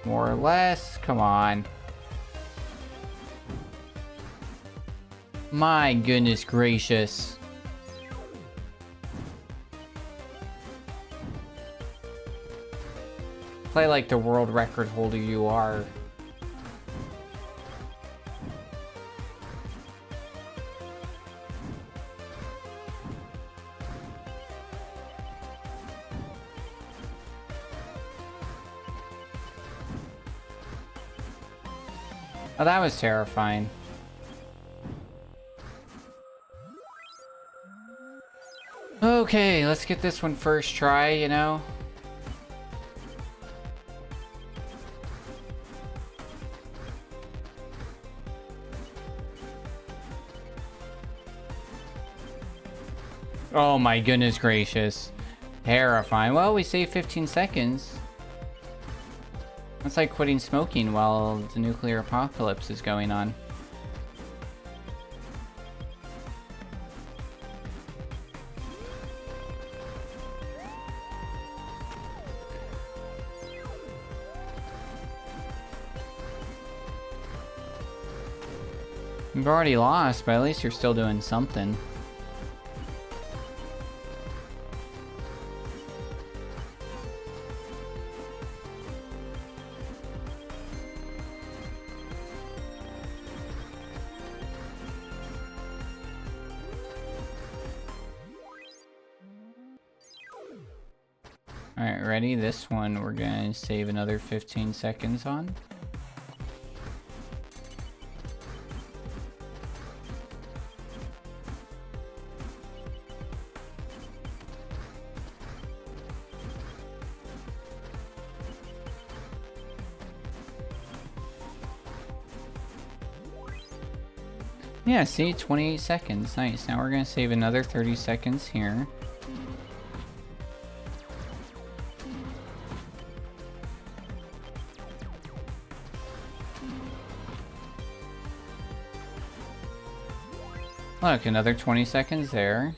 Speaker 1: More or less. Come on. My goodness gracious. Play like the world record holder you are. Oh, that was terrifying. Okay, let's get this one first try, you know? Oh my goodness gracious. Terrifying. Well, we saved 15 seconds. That's like quitting smoking while the nuclear apocalypse is going on. You've already lost, but at least you're still doing something. Alright, ready? This one we're gonna save another 15 seconds on. Yeah, see, 28 seconds. Nice. Now we're gonna save another 30 seconds here. Look, another 20 seconds there.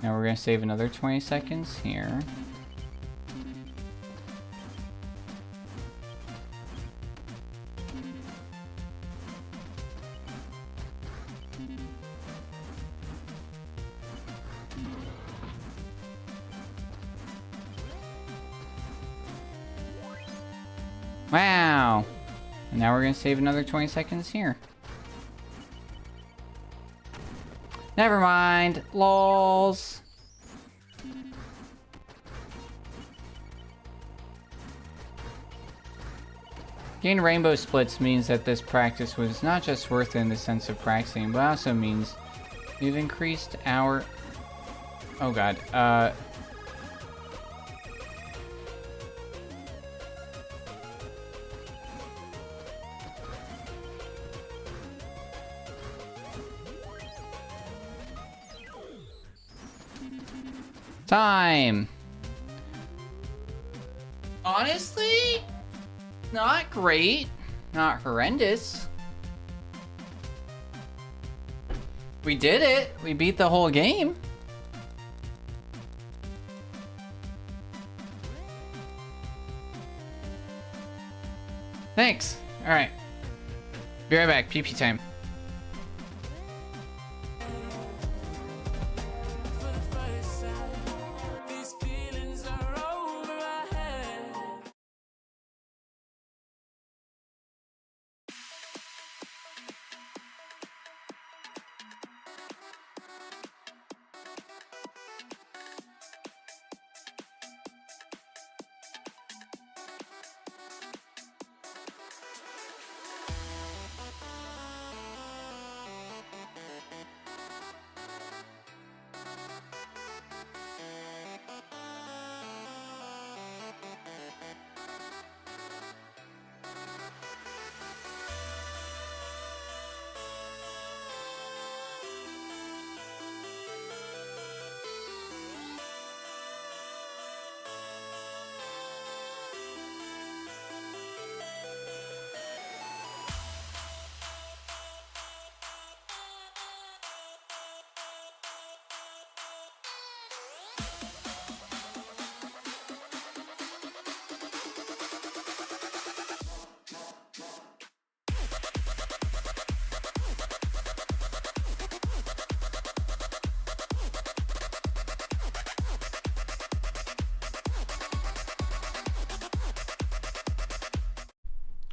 Speaker 1: Now we're gonna save another 20 seconds here. Wow! And now we're gonna save another 20 seconds here. Never mind. Lols. Getting rainbow splits means that this practice was not just worth it in the sense of practicing, but also means we've increased our... Oh god. Time! Honestly, not great, not horrendous. We did it. We beat the whole game. Thanks. All right. Be right back. PP time.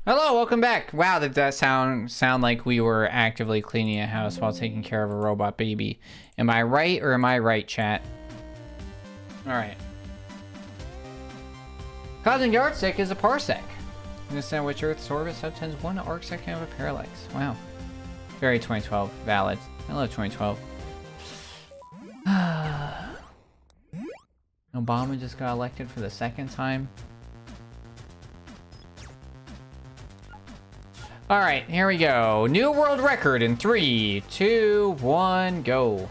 Speaker 1: Hello, welcome back. Wow, did that sound like we were actively cleaning a house while taking care of a robot baby. Am I right or am I right, chat? Alright. Cosmic Yardstick is a parsec. Understand which Earth's orbit subtends one arc second of a parallax. Wow. Very 2012. Valid. I love 2012. Obama just got elected for the second time. All right, here we go. New world record in 3, 2, 1, go.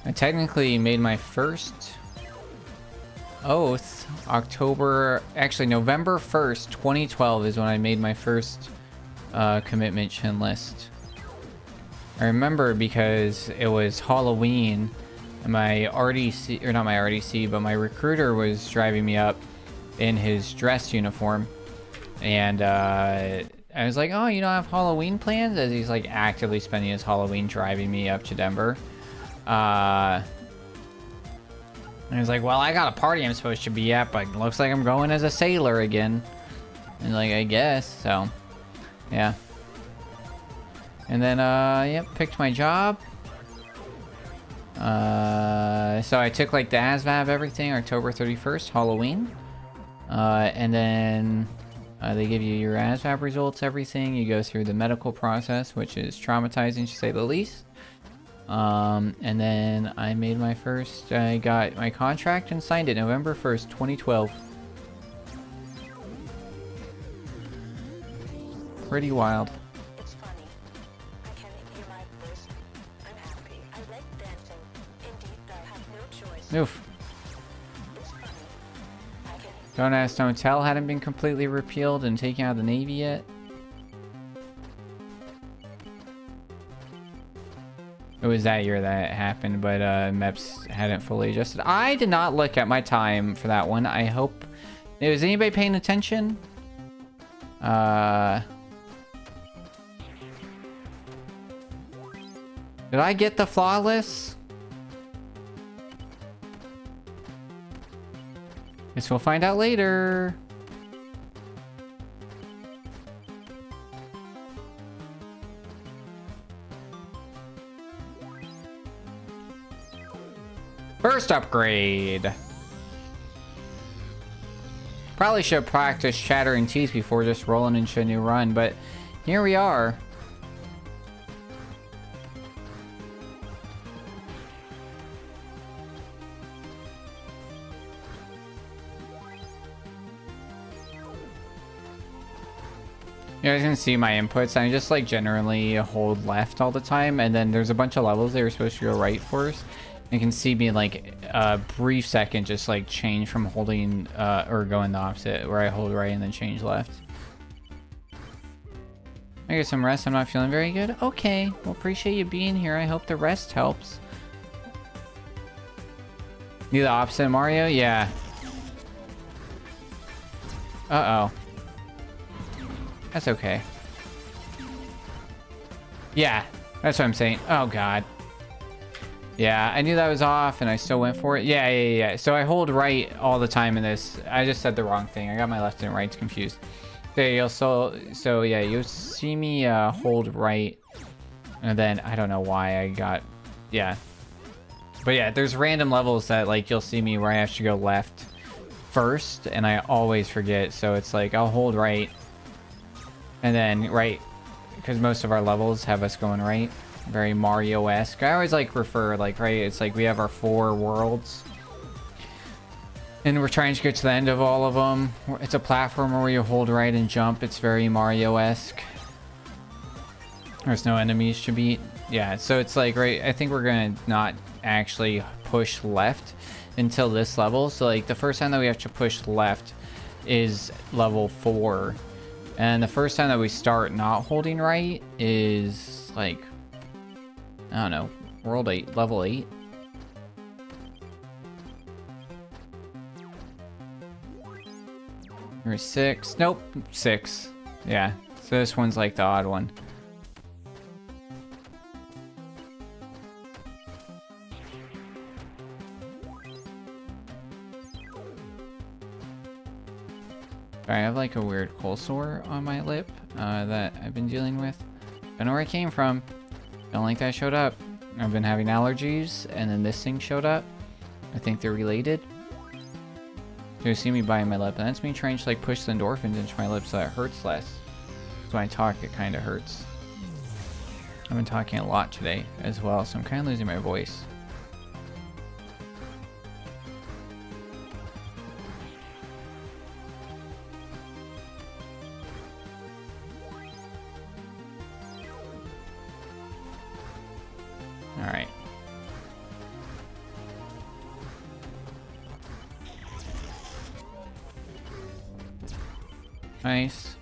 Speaker 1: I technically made my first oath actually November 1st, 2012 is when I made my first commitment chin list. I remember because it was Halloween and my RDC, or not my RDC, but my recruiter was driving me up in his dress uniform. And I was like, oh, you don't have Halloween plans? As he's like actively spending his Halloween driving me up to Denver. And I was like, well, I got a party I'm supposed to be at, but it looks like I'm going as a sailor again. And like, I guess, so, yeah. And then, yep, picked my job. So I took like the ASVAB everything, October 31st, Halloween. And then they give you your ASVAB results, everything. You go through the medical process, which is traumatizing to say the least. And then I made my first, I got my contract and signed it November 1st, 2012. Pretty wild.
Speaker 2: It's funny. I can hear my voice. I'm happy. I like dancing. Indeed, I have no choice.
Speaker 1: Oof.
Speaker 2: It's funny. I can
Speaker 1: Don't Ask, Don't Tell hadn't been completely repealed and taken out of the Navy yet. It was that year that it happened, but MEPS hadn't fully adjusted. I did not look at my time for that one. I hope... Was anybody paying attention? Did I get the flawless? Guess we'll find out later. First upgrade. Probably should practice shattering teeth before just rolling into a new run, but here we are. You guys can see my inputs. I just like generally hold left all the time, and then there's a bunch of levels that are supposed to go right first. You can see me like a brief second just like change from holding or going the opposite, where I hold right and then change left. I get some rest. I'm not feeling very good. Okay, well, appreciate you being here. I hope the rest helps. You the opposite, Mario? Yeah. Uh-oh. That's okay. Yeah, that's what I'm saying. Oh, God. Yeah, I knew that was off, and I still went for it. Yeah. So I hold right all the time in this. I just said the wrong thing. I got my left and rights confused. There you go. So yeah, you'll see me hold right, and then I don't know why I got... Yeah. But yeah, there's random levels that, like, you'll see me where I have to go left first, and I always forget. So it's like, I'll hold right, and then right, because most of our levels have us going right. Very Mario-esque. I always like refer, like, right, it's like we have our 4 worlds, and we're trying to get to the end of all of them. It's a platformer where you hold right and jump. It's very Mario-esque. There's no enemies to beat. Yeah, so it's like, right, I think we're gonna not actually push left until this level. So like the first time that we have to push left is level 4, and the first time that we start not holding right is like, I don't know, world 8, level 8. Or 6. Nope, 6. Yeah, so this one's like the odd one. I have like a weird cold sore on my lip that I've been dealing with. Don't know where it came from. Don't like that showed up. I've been having allergies, and then this thing showed up. I think they're related. You see me biting my lip, and that's me trying to like push the endorphins into my lips so that it hurts less. So when I talk, it kind of hurts. I've been talking a lot today as well, so I'm kind of losing my voice. Alright. Nice.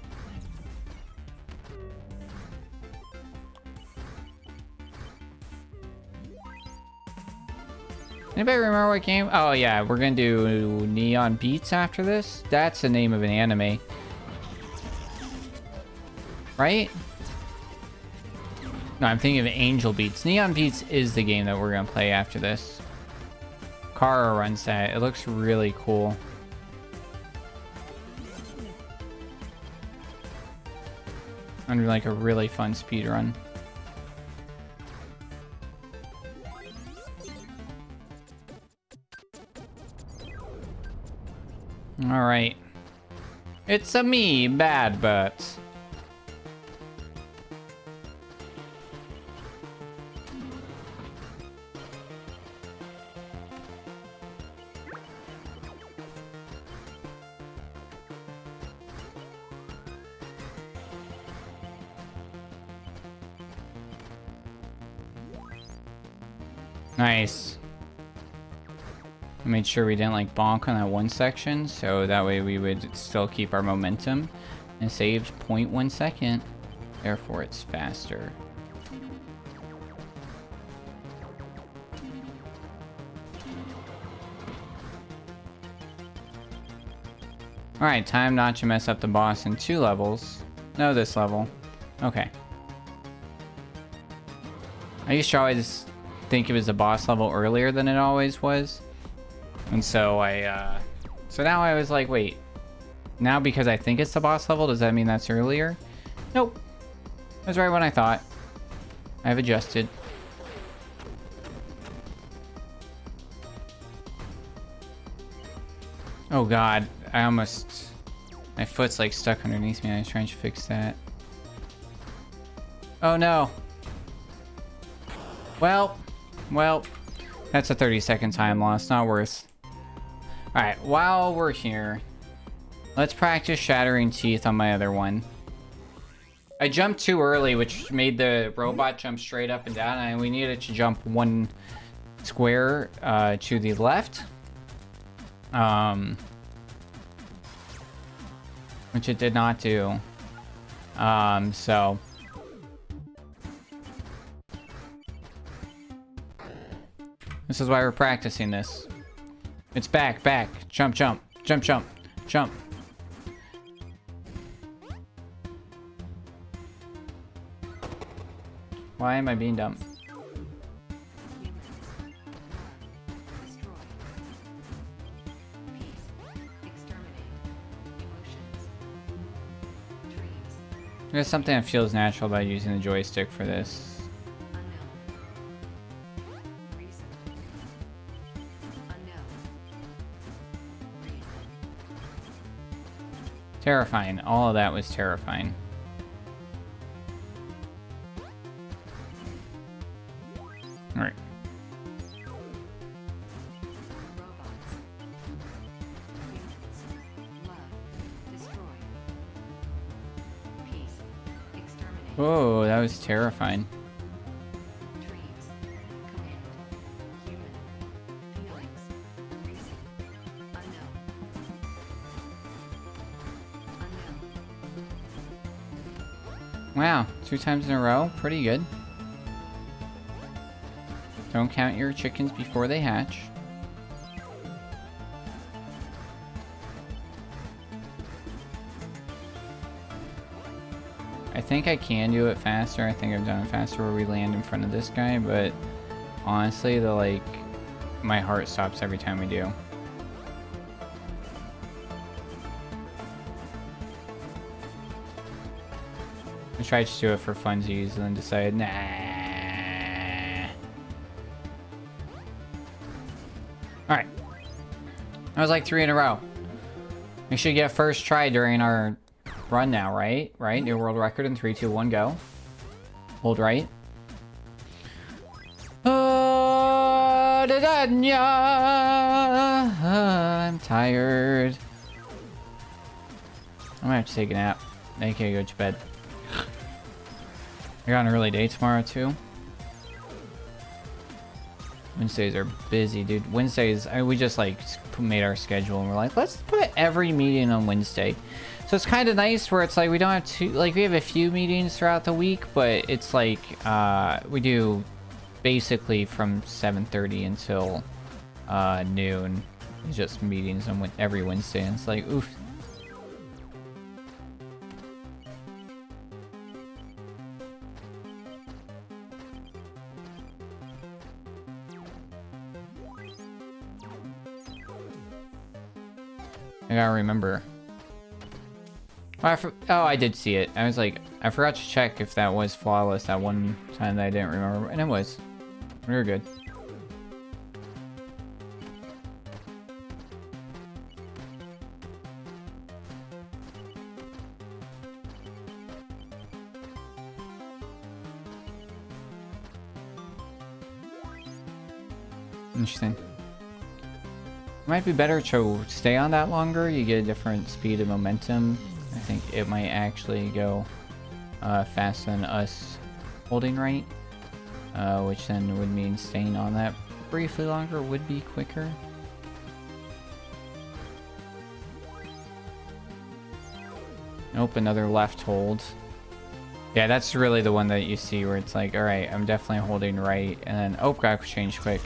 Speaker 1: Anybody remember what game? Oh yeah, we're gonna do Neon Beats after this. That's the name of an anime. Right? No, I'm thinking of Angel Beats. Neon Beats is the game that we're gonna play after this. Kara runs that. It looks really cool. Under like a really fun speed run. All right. It's a me, Bad Butts. Nice. I made sure we didn't like bonk on that one section, so that way we would still keep our momentum, and saved 0.1 second. Therefore, it's faster. Alright, time not to mess up the boss in 2 levels. No, this level. Okay. I used to always think it was a boss level earlier than it always was. And so so now I was like, wait, now because I think it's the boss level, does that mean that's earlier? Nope. That's right when I thought. I've adjusted. Oh god, my foot's like stuck underneath me. I was trying to fix that. Oh no. Well, that's a 30-second time loss, not worth. Alright, while we're here, let's practice shattering teeth on my other one. I jumped too early, which made the robot jump straight up and down, and we needed to jump 1 square to the left. Which it did not do. So... this is why we're practicing this. It's back, jump, jump, jump, jump, jump. Why am I being dumb? There's something that feels natural about using the joystick for this. Terrifying. All of that was terrifying. Alright. Whoa, that was terrifying. Wow, 2 times in a row, pretty good. Don't count your chickens before they hatch. I think I can do it faster. I think I've done it faster where we land in front of this guy, but honestly, my heart stops every time we do. I tried to do it for funsies and then decided, nah. Alright. That was like 3 in a row. We should get first try during our run now, right? Right? New world record in 3, 2, 1, go. Hold right. I'm tired. I'm gonna have to take a nap. Okay, go to bed. I got an early day tomorrow too. Wednesdays are busy, dude. Wednesdays, we just like made our schedule and we're like, let's put every meeting on Wednesday. So it's kind of nice where it's like we don't have to, like, we have a few meetings throughout the week, but it's like we do basically from 7:30 until noon. It's just meetings on every Wednesday, and it's like, oof. I gotta remember. Oh, I did see it. I was like, I forgot to check if that was flawless that one time that I didn't remember, and it was. We were good. Interesting. Might be better to stay on that longer. You get a different speed and momentum. I think it might actually go faster than us holding right, which then would mean staying on that briefly longer would be quicker. Nope, another left hold. Yeah, that's really the one that you see where it's like, alright, I'm definitely holding right, and then, oh, gotta change quick.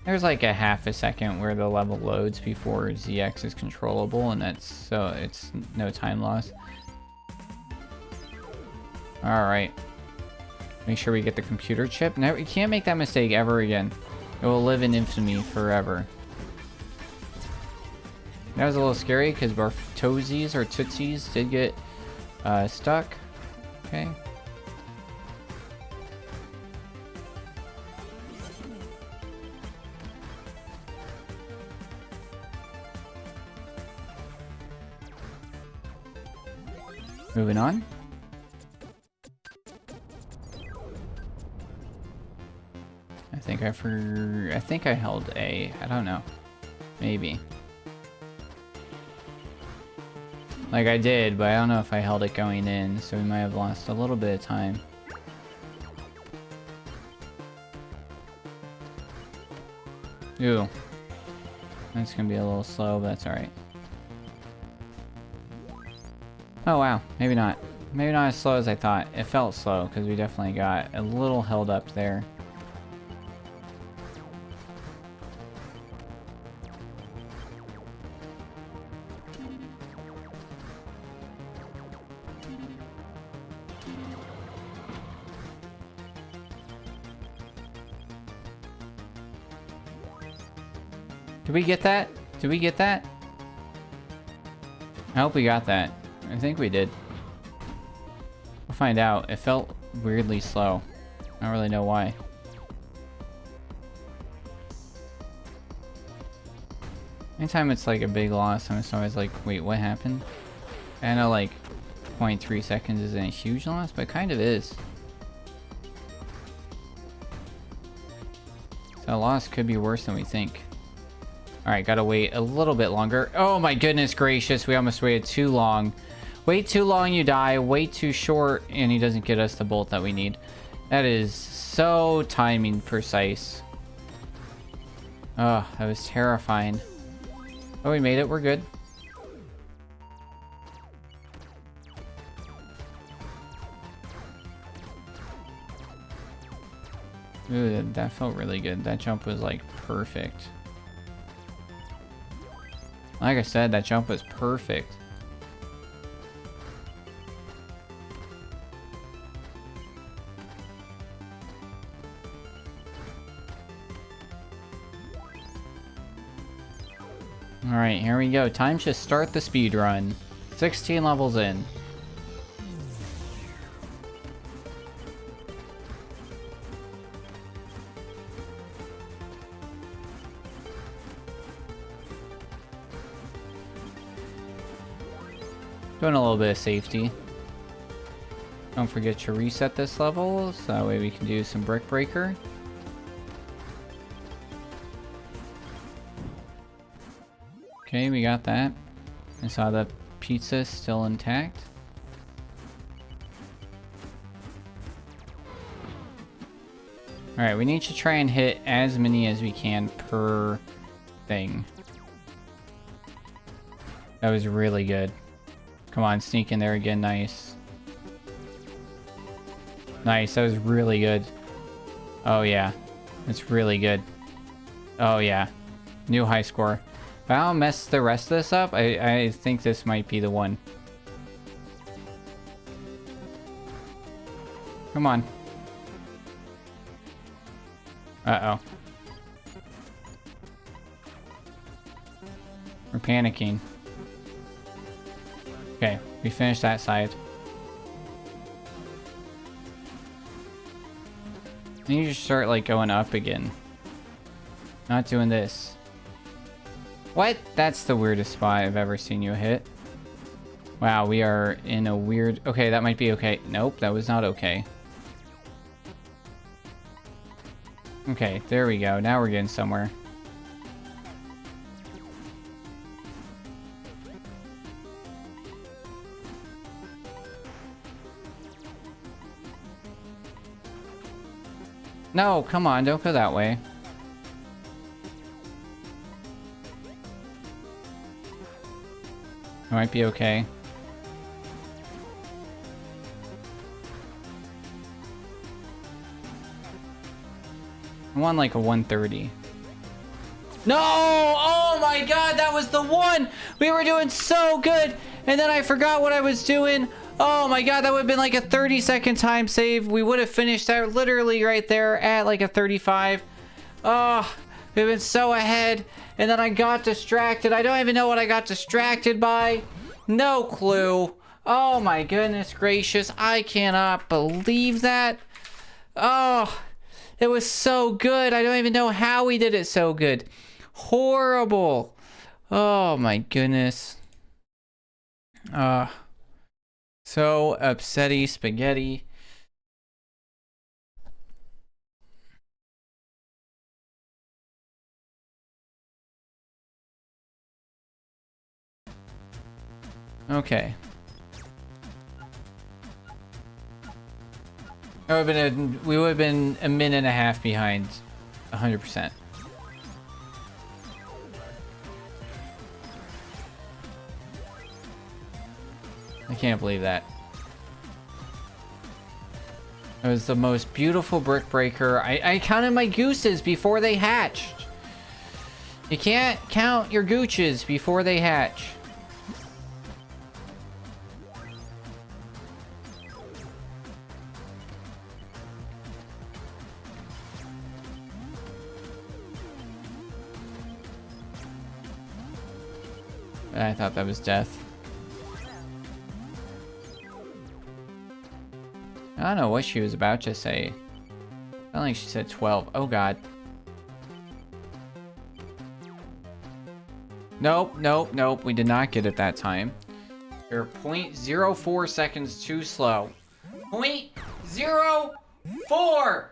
Speaker 1: There's like a half a second where the level loads before ZX is controllable, and that's so it's no time loss. Alright. Make sure we get the computer chip. Now, we can't make that mistake ever again. It will live in infamy forever. That was a little scary because our toesies or tootsies did get stuck. Okay. Moving on. I think I held A. I don't know. Maybe. Like I did, but I don't know if I held it going in, so we might have lost a little bit of time. Ooh. That's gonna be a little slow, but that's alright. Oh wow, maybe not. Maybe not as slow as I thought. It felt slow, because we definitely got a little held up there. Did we get that? Did we get that? I hope we got that. I think we did. We'll find out. It felt weirdly slow. I don't really know why. Anytime it's like a big loss, I'm just always like, wait, what happened? I know like 0.3 seconds isn't a huge loss, but it kind of is. So a loss could be worse than we think. Alright, gotta wait a little bit longer. Oh my goodness gracious, we almost waited too long. Wait too long, you die. Wait too short, and he doesn't get us the bolt that we need. That is so timing precise. Oh, that was terrifying. Oh, we made it. We're good. Ooh, that felt really good. That jump was like perfect. Like I said, that jump was perfect. Alright, here we go. Time to start the speed run. 16 levels in. Doing a little bit of safety. Don't forget to reset this level, so that way we can do some brick breaker. Okay, we got that. I saw the pizza still intact. Alright, we need to try and hit as many as we can per thing. That was really good. Come on, sneak in there again. Nice. Nice, that was really good. Oh yeah, it's really good. Oh yeah, new high score. If I don't mess the rest of this up, I think this might be the one. Come on. Uh-oh. We're panicking. Okay, we finished that side. Then you just start like going up again. Not doing this. What? That's the weirdest spot I've ever seen you hit. Wow, we are in a weird... Okay, that might be okay. Nope, that was not okay. Okay, there we go. Now we're getting somewhere. No, come on, don't go that way. It might be okay. I want like a 130. No! Oh my god, that was the one! We were doing so good! And then I forgot what I was doing. Oh my god, that would have been like a 30-second time save. We would have finished that literally right there at like a 35. Oh, we've been so ahead. And then I got distracted. I don't even know what I got distracted by. No clue. Oh my goodness gracious. I cannot believe that. Oh, it was so good. I don't even know how we did it so good. Horrible. Oh my goodness. So upsetty spaghetti. Okay. We would have been a minute and a half behind 100%. I can't believe that. It was the most beautiful brick breaker. I counted my gooses before they hatched. You can't count your gooches before they hatch. I thought that was death. I don't know what she was about to say. I don't think she said 12. Oh god. Nope, nope, nope. We did not get it that time. You're 0.04 seconds too slow. 0.04!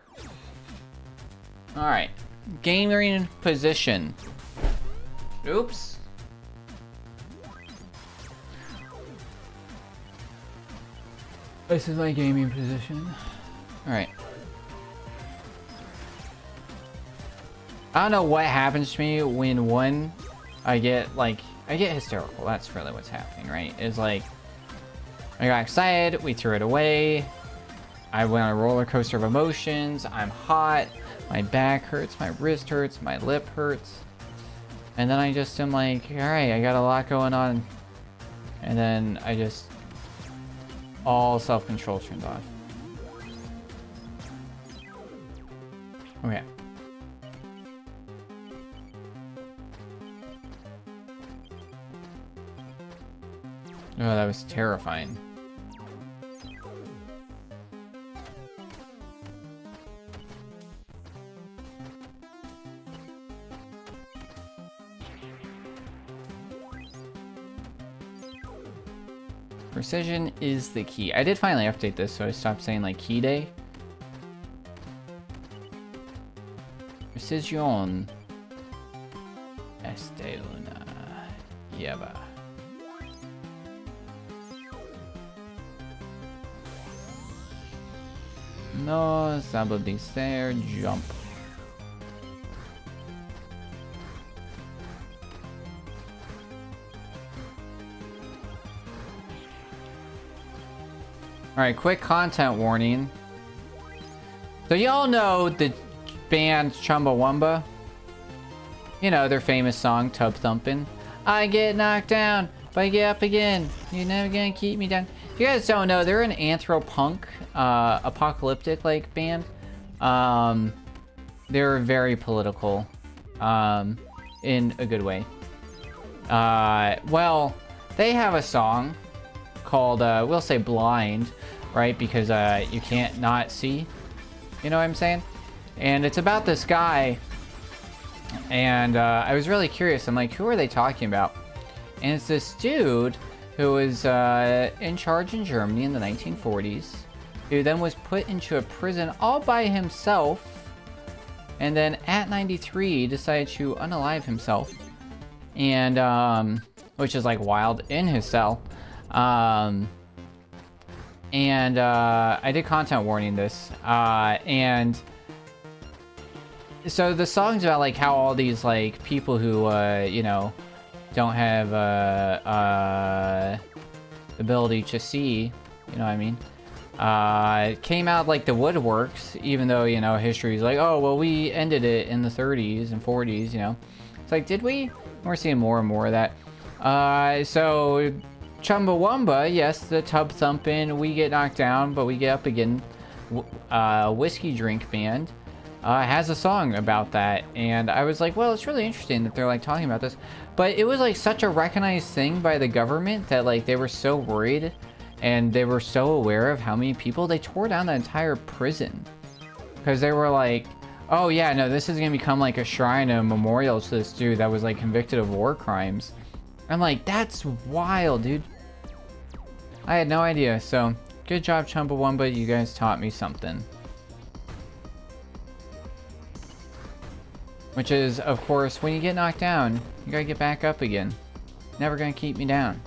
Speaker 1: Alright. Gaming position. Oops. This is my gaming position. Alright. I don't know what happens to me when I get hysterical. That's really what's happening, right? It's like, I got excited, we threw it away. I went on a roller coaster of emotions. I'm hot. My back hurts, my wrist hurts, my lip hurts. And then I just am like, alright, I got a lot going on. And then I just... all self-control turned off. Okay. Oh, that was terrifying. Precision is the key. I did finally update this, so I stopped saying like key day. Precision. Este una lleva. No sabe dizer jump. Alright, quick content warning. So y'all know the band Chumbawamba? You know, their famous song, Tub Thumpin'. I get knocked down, but I get up again. You're never gonna keep me down. If you guys don't know, they're an anthropunk, apocalyptic, like, band. They're very political, in a good way. Well, they have a song called, we'll say Blind, right? Because, you can't not see. You know what I'm saying? And it's about this guy. And, I was really curious. I'm like, who are they talking about? And it's this dude who was, in charge in Germany in the 1940s. Who then was put into a prison all by himself. And then at 93 decided to unalive himself. And, which is like wild, in his cell. I did content warning this. And so the song's about like how all these like people who, you know, don't have, ability to see, you know what I mean? Came out like the woodworks, even though, you know, history's like, oh, well, we ended it in the 30s and 40s, you know. It's like, did we? We're seeing more and more of that. So Chumbawamba, yes, the tub thumping, we get knocked down, but we get up again. Whiskey drink band has a song about that, and I was like, well, it's really interesting that they're like talking about this, but it was like such a recognized thing by the government that like they were so worried. And they were so aware of how many people they tore down the entire prison. Because they were like, oh yeah, no, this is going to become like a shrine, a memorial to this dude that was like convicted of war crimes. I'm like, that's wild, dude. I had no idea. So, good job, Chumbawamba. You guys taught me something. Which is, of course, when you get knocked down, you gotta get back up again. Never gonna keep me down.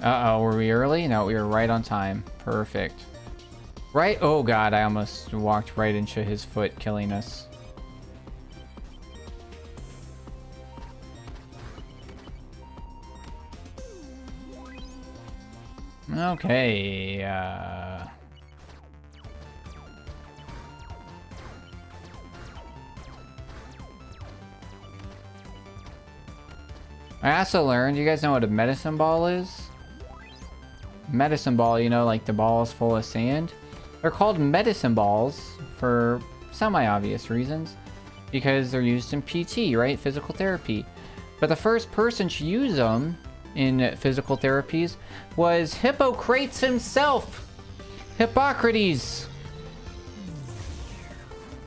Speaker 1: Uh-oh, were we early? No, we were right on time. Perfect. Right? Oh god, I almost walked right into his foot, killing us. Okay, I also learned, you guys know what a medicine ball is? Medicine ball, you know, like the balls full of sand. They're called medicine balls for semi-obvious reasons. Because they're used in PT, right? Physical therapy. But the first person to use them in physical therapies was Hippocrates himself! Hippocrates!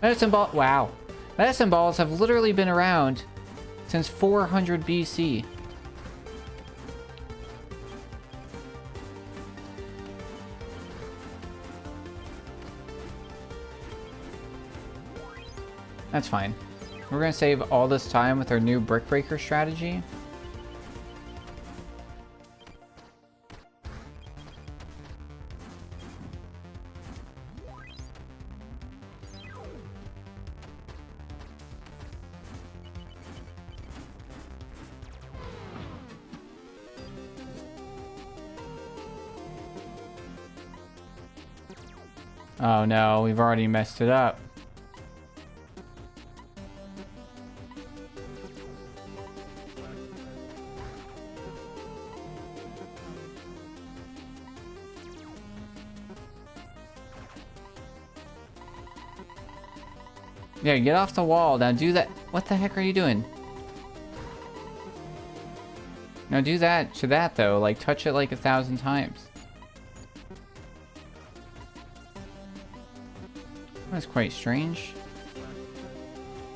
Speaker 1: Medicine ball, wow. Medicine balls have literally been around since 400 BC. That's fine. We're gonna save all this time with our new brick breaker strategy. Oh no, we've already messed it up. Yeah, get off the wall. Now do that. What the heck are you doing? Now do that to that though. Like touch it like 1,000 times. That's quite strange.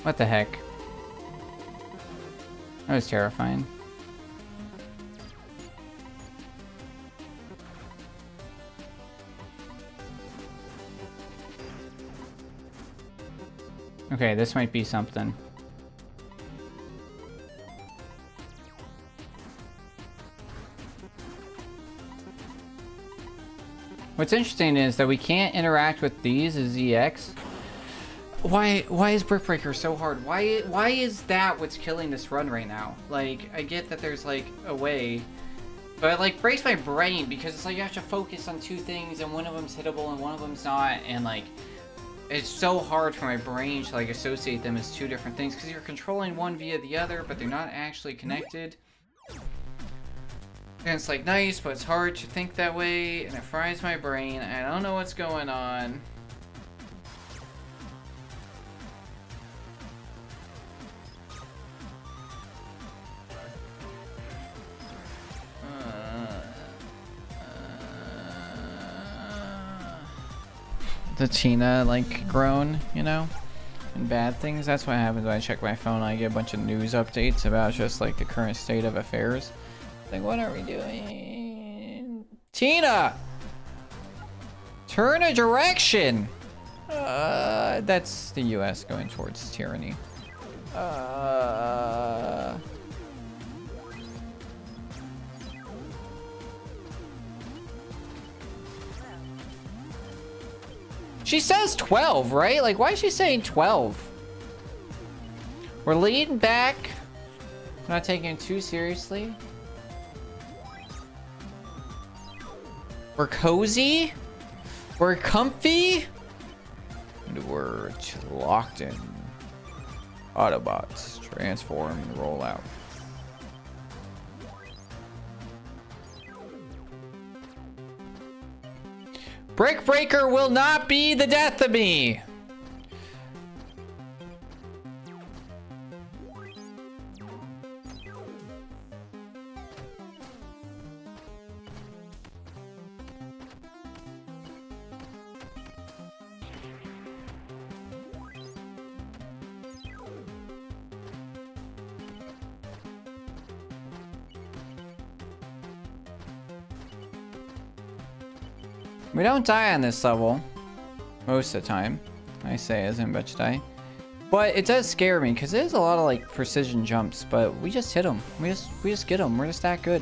Speaker 1: What the heck? That was terrifying. Okay, this might be something. What's interesting is that we can't interact with these as EX Why is Brick Breaker so hard? Why is that what's killing this run right now? Like, I get that there's like a way, but it like breaks my brain because it's like you have to focus on two things and one of them's hittable and one of them's not, and like it's so hard for my brain to like associate them as two different things because you're controlling one via the other, but they're not actually connected. And it's like nice, but it's hard to think that way, and it fries my brain. I don't know what's going on. The Tina like groan, you know, and bad things. That's what happens when I check my phone. I get a bunch of news updates about just like the current state of affairs. Like, what are we doing? Tina! Turn a direction! That's the US going towards tyranny. She says 12, right? Like, why is she saying 12? We're leading back. We're not taking it too seriously. We're cozy. We're comfy. And we're locked in. Autobots transform and roll out. Brick Breaker will not be the death of me. We don't die on this level most of the time. I say as in much die. But it does scare me because there's a lot of like precision jumps, but we just hit them. We just get them. We're just that good.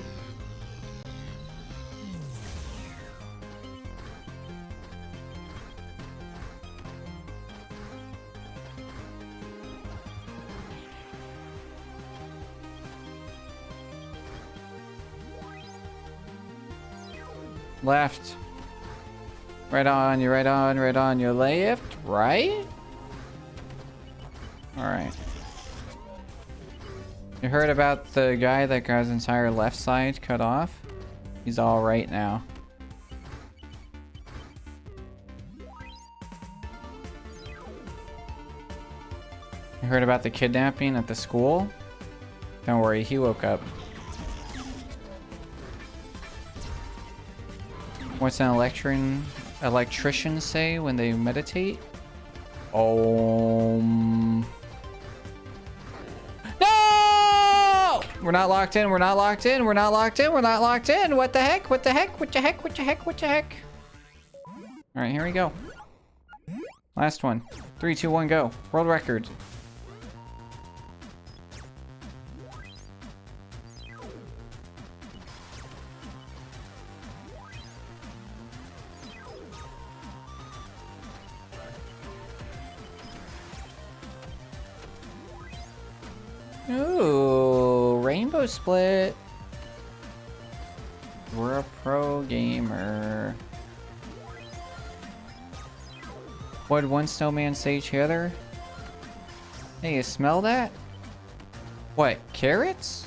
Speaker 1: Left. Right on, you're right on your left, right? Alright. You heard about the guy that got his entire left side cut off? He's alright now. You heard about the kidnapping at the school? Don't worry, he woke up. What's an electrician say when they meditate? No! We're not locked in. We're not locked in. We're not locked in. We're not locked in. What the heck? What the heck? What the heck? What the heck? What the heck? All right, here we go. Last one. 3, 2, 1, go. World record. Ooh, rainbow split. We're a pro gamer. What one snowman say each other? Hey, you smell that? What, carrots?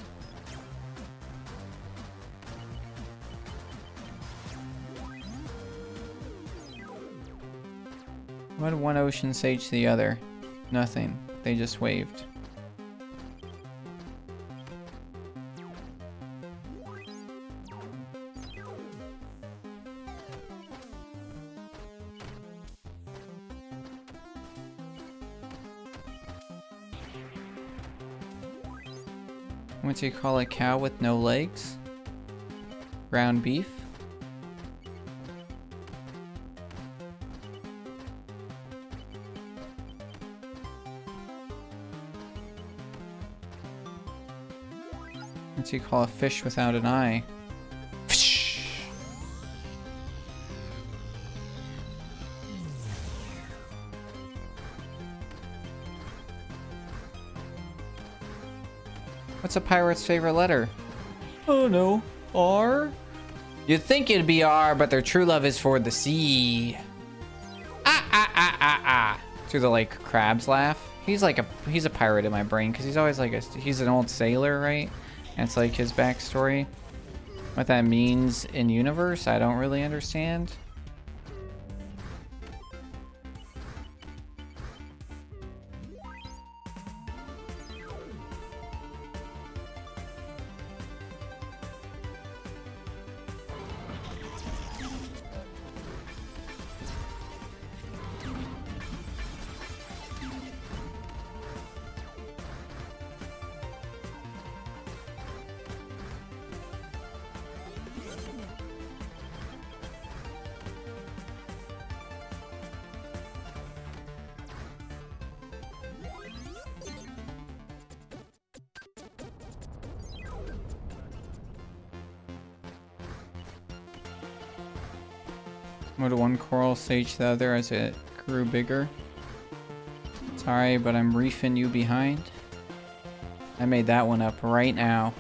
Speaker 1: What did one ocean say to the other? Nothing. They just waved. What do you call a cow with no legs? Ground beef? What do you call a fish without an eye? Fish. What's a pirate's favorite letter? Oh no, R? You'd think it'd be R, but their true love is for the sea. Ah, ah, ah, ah, ah. Through the, like, crabs laugh. He's a pirate in my brain, because he's always like he's an old sailor, right? And it's like his backstory. What that means in universe, I don't really understand. Moved one coral sage to the other as it grew bigger. Sorry, but I'm reefing you behind. I made that one up right now.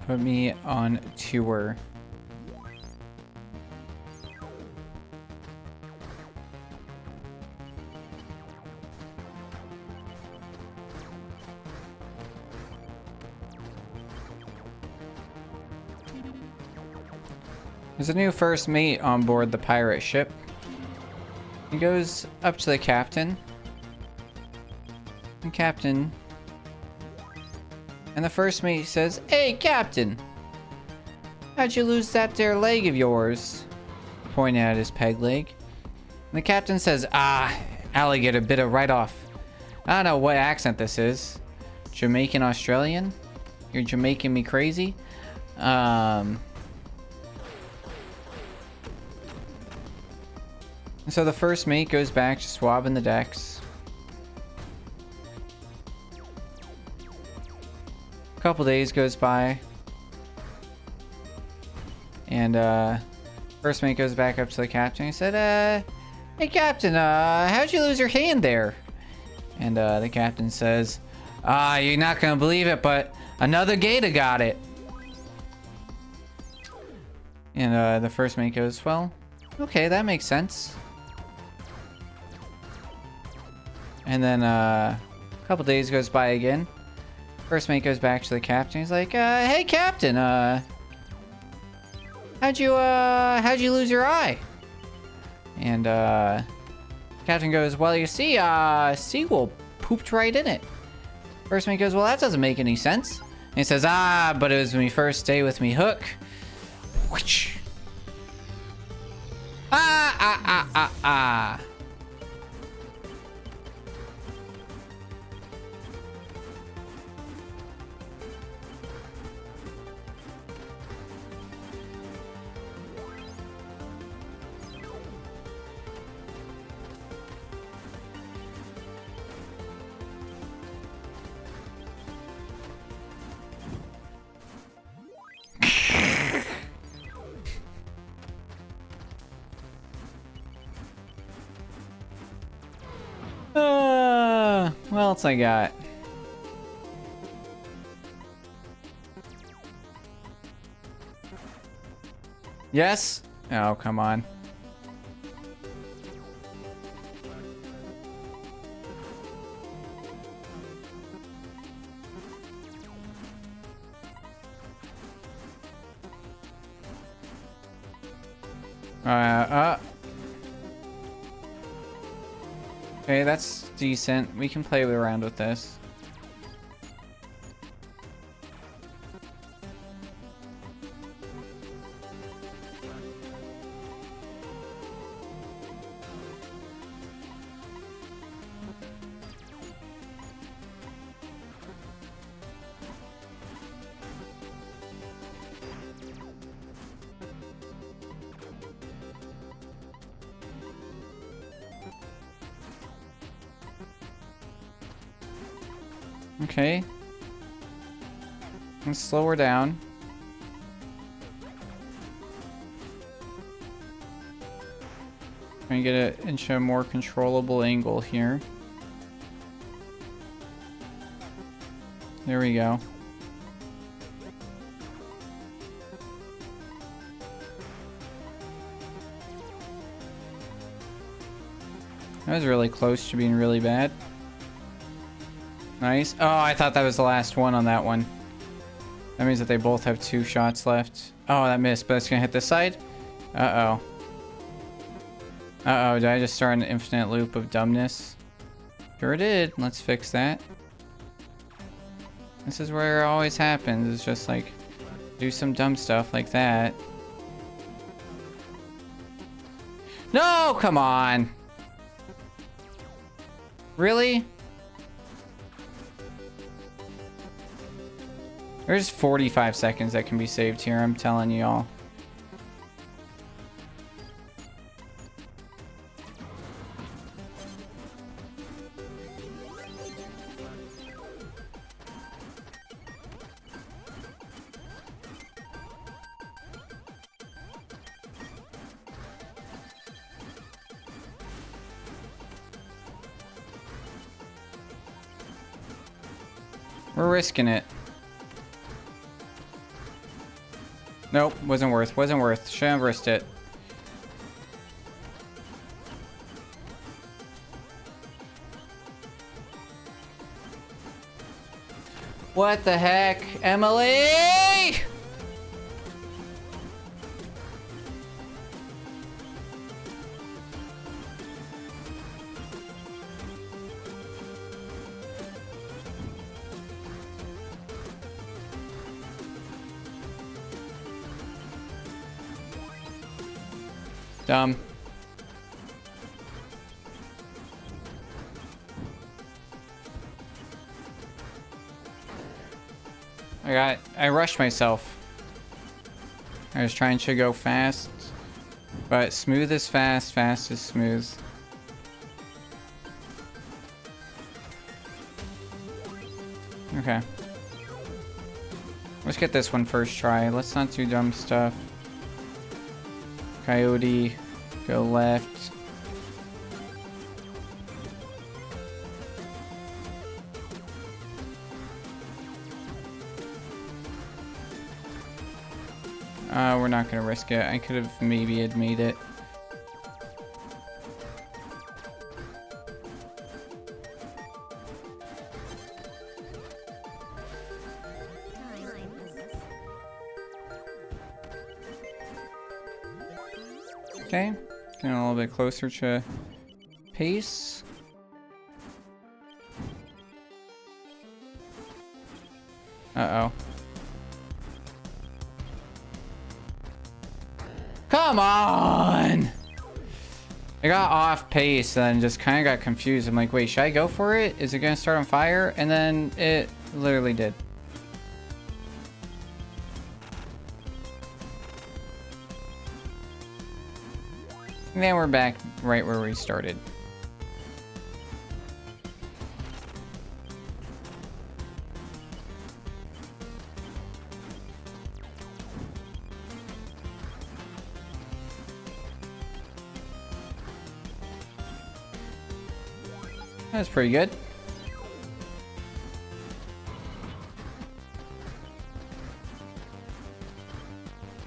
Speaker 1: Put me on tour. There's a new first mate on board the pirate ship. He goes up to the captain. The captain... And the first mate says, "Hey, Captain! How'd you lose that there leg of yours?" Pointing at his peg leg. And the captain says, "Ah, alligator bit it right off. I don't know what accent this is. Jamaican Australian? You're Jamaican me crazy?" And so the first mate goes back to swabbing the decks. A couple days goes by. And first mate goes back up to the captain. He said, "Hey Captain, how'd you lose your hand there?" And the captain says, "You're not gonna believe it, but another gator got it." And the first mate goes, "Well, okay, that makes sense." And then a couple days goes by again. First mate goes back to the captain. He's like, "Hey Captain, how'd you lose your eye?" And captain goes, "Well, you see, seagull pooped right in it." First mate goes, "Well, that doesn't make any sense." And he says, "But it was me first day with me hook." Whoosh. Ah. What else I got? Yes? Oh, come on. Okay, that's decent. We can play around with this. Okay. Let's slow her down. Trying to get it into a more controllable angle here. There we go. That was really close to being really bad. Nice. Oh, I thought that was the last one on that one. That means that they both have 2 shots left. Oh, that missed, but it's gonna hit this side? Uh-oh. Uh-oh, did I just start an infinite loop of dumbness? Sure did. Let's fix that. This is where it always happens. It's just like, do some dumb stuff like that. No, come on. Really? There's 45 seconds that can be saved here, I'm telling y'all. We're risking it. Nope, wasn't worth. Wasn't worth. Shouldn't have risked it. What the heck, Emily? Dumb. I rushed myself. I was trying to go fast, but smooth is fast, fast is smooth. Okay. Let's get this one first try. Let's not do dumb stuff. Coyote, go left. We're not gonna risk it. I could have maybe had made it. Okay, getting a little bit closer to pace. Uh-oh. Come on! I got off pace and then just kind of got confused. I'm like, wait, should I go for it? Is it gonna start on fire? And then it literally did. And then we're back right where we started. That's pretty good.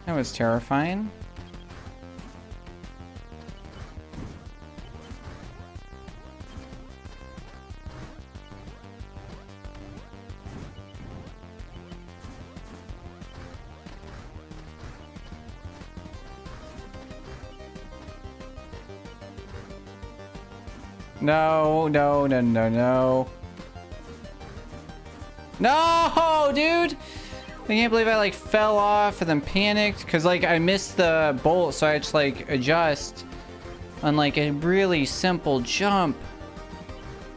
Speaker 1: That was terrifying. No, no, no, no, no. No, dude! I can't believe I like fell off and then panicked because like I missed the bolt, so I had to like adjust on like a really simple jump.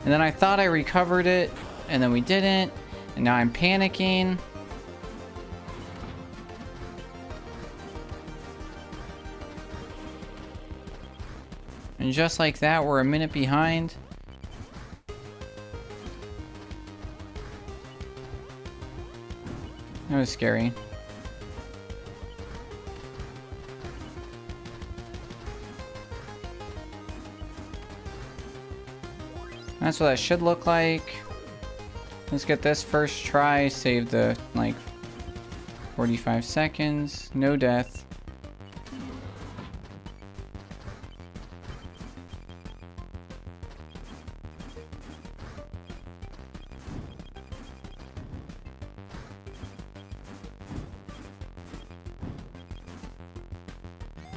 Speaker 1: And then I thought I recovered it, and then we didn't, and now I'm panicking. And just like that, we're a minute behind. That was scary. That's what that should look like. Let's get this first try. Save the, like, 45 seconds. No death.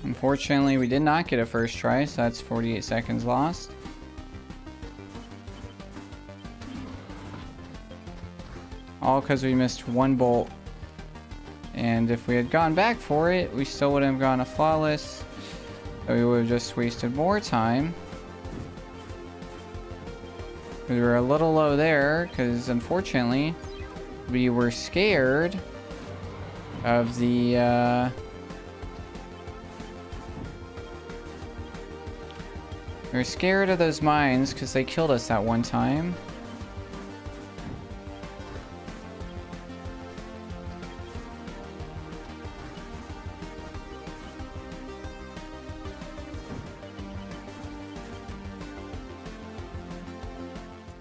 Speaker 1: Unfortunately, we did not get a first try, so that's 48 seconds lost. All because we missed one bolt. And if we had gone back for it, we still wouldn't have gone a flawless. So we would have just wasted more time. We were a little low there, because unfortunately, we were scared of the, we were scared of those mines because they killed us that one time.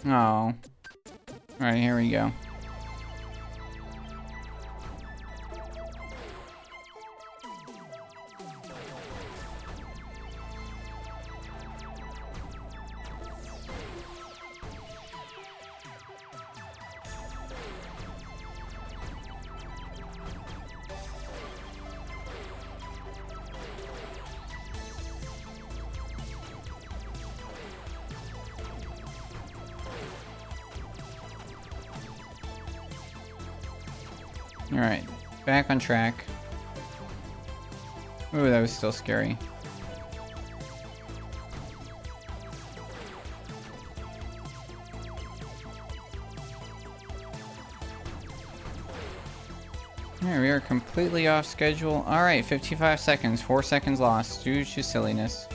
Speaker 1: Oh. Alright, here we go. Alright, back on track. Ooh, that was still scary. Alright, we are completely off schedule. Alright, 55 seconds, 4 seconds lost due to silliness.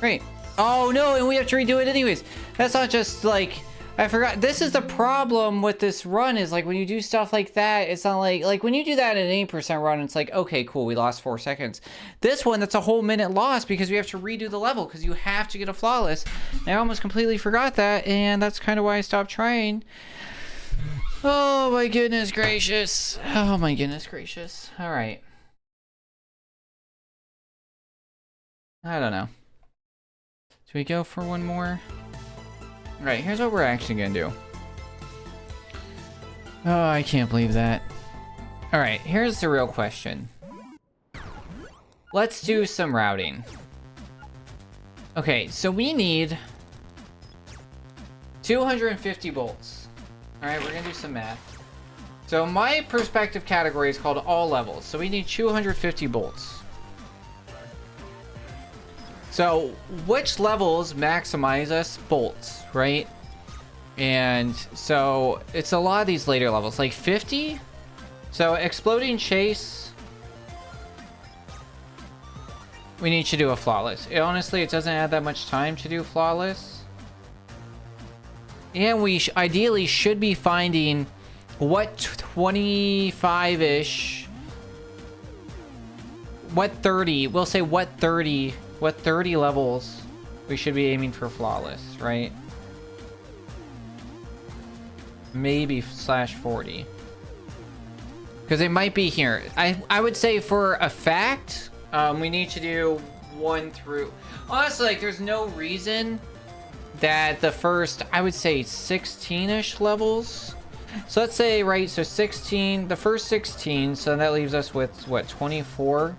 Speaker 1: Great. Oh no, and we have to redo it anyways. That's not just like... I forgot. This is the problem with this run is like when you do stuff like that, it's not like when you do that at an 8% run, it's like, okay, cool, we lost 4 seconds. This one, that's a whole minute lost because we have to redo the level because you have to get a flawless. And I almost completely forgot that, and that's kind of why I stopped trying. Oh my goodness gracious. Oh my goodness gracious. All right. I don't know. Do we go for one more? Alright, here's what we're actually gonna do. Oh, I can't believe that. Alright, here's the real question. Let's do some routing. Okay, so we need 250 bolts. Alright, we're gonna do some math. So my perspective category is called all levels. So we need 250 bolts. So which levels maximize us bolts, right? And so it's a lot of these later levels, like 50. So exploding chase, we need to do a flawless. Honestly, it doesn't add that much time to do flawless. And we ideally should be finding what 25-ish, what 30, we'll say what 30 levels we should be aiming for flawless, right? Maybe /40. Because it might be here. I would say for a fact, we need to do 1 through... Honestly, like, there's no reason that the first, I would say 16-ish levels. So let's say, right, so 16, the first 16, so that leaves us with, what, 24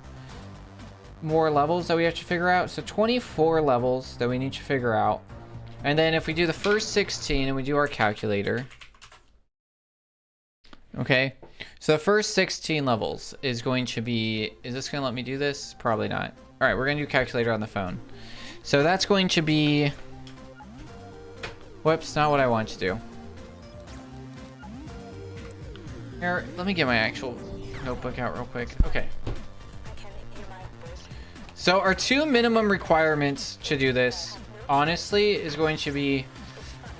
Speaker 1: more levels that we have to figure out. So 24 levels that we need to figure out. And then if we do the first 16 and we do our calculator. Okay, so the first 16 levels is going to be, is this going to let me do this? Probably not. All right, we're going to do calculator on the phone. So that's going to be, whoops, not what I want to do. Here, let me get my actual notebook out real quick. Okay. So our 2 minimum requirements to do this, honestly, is going to be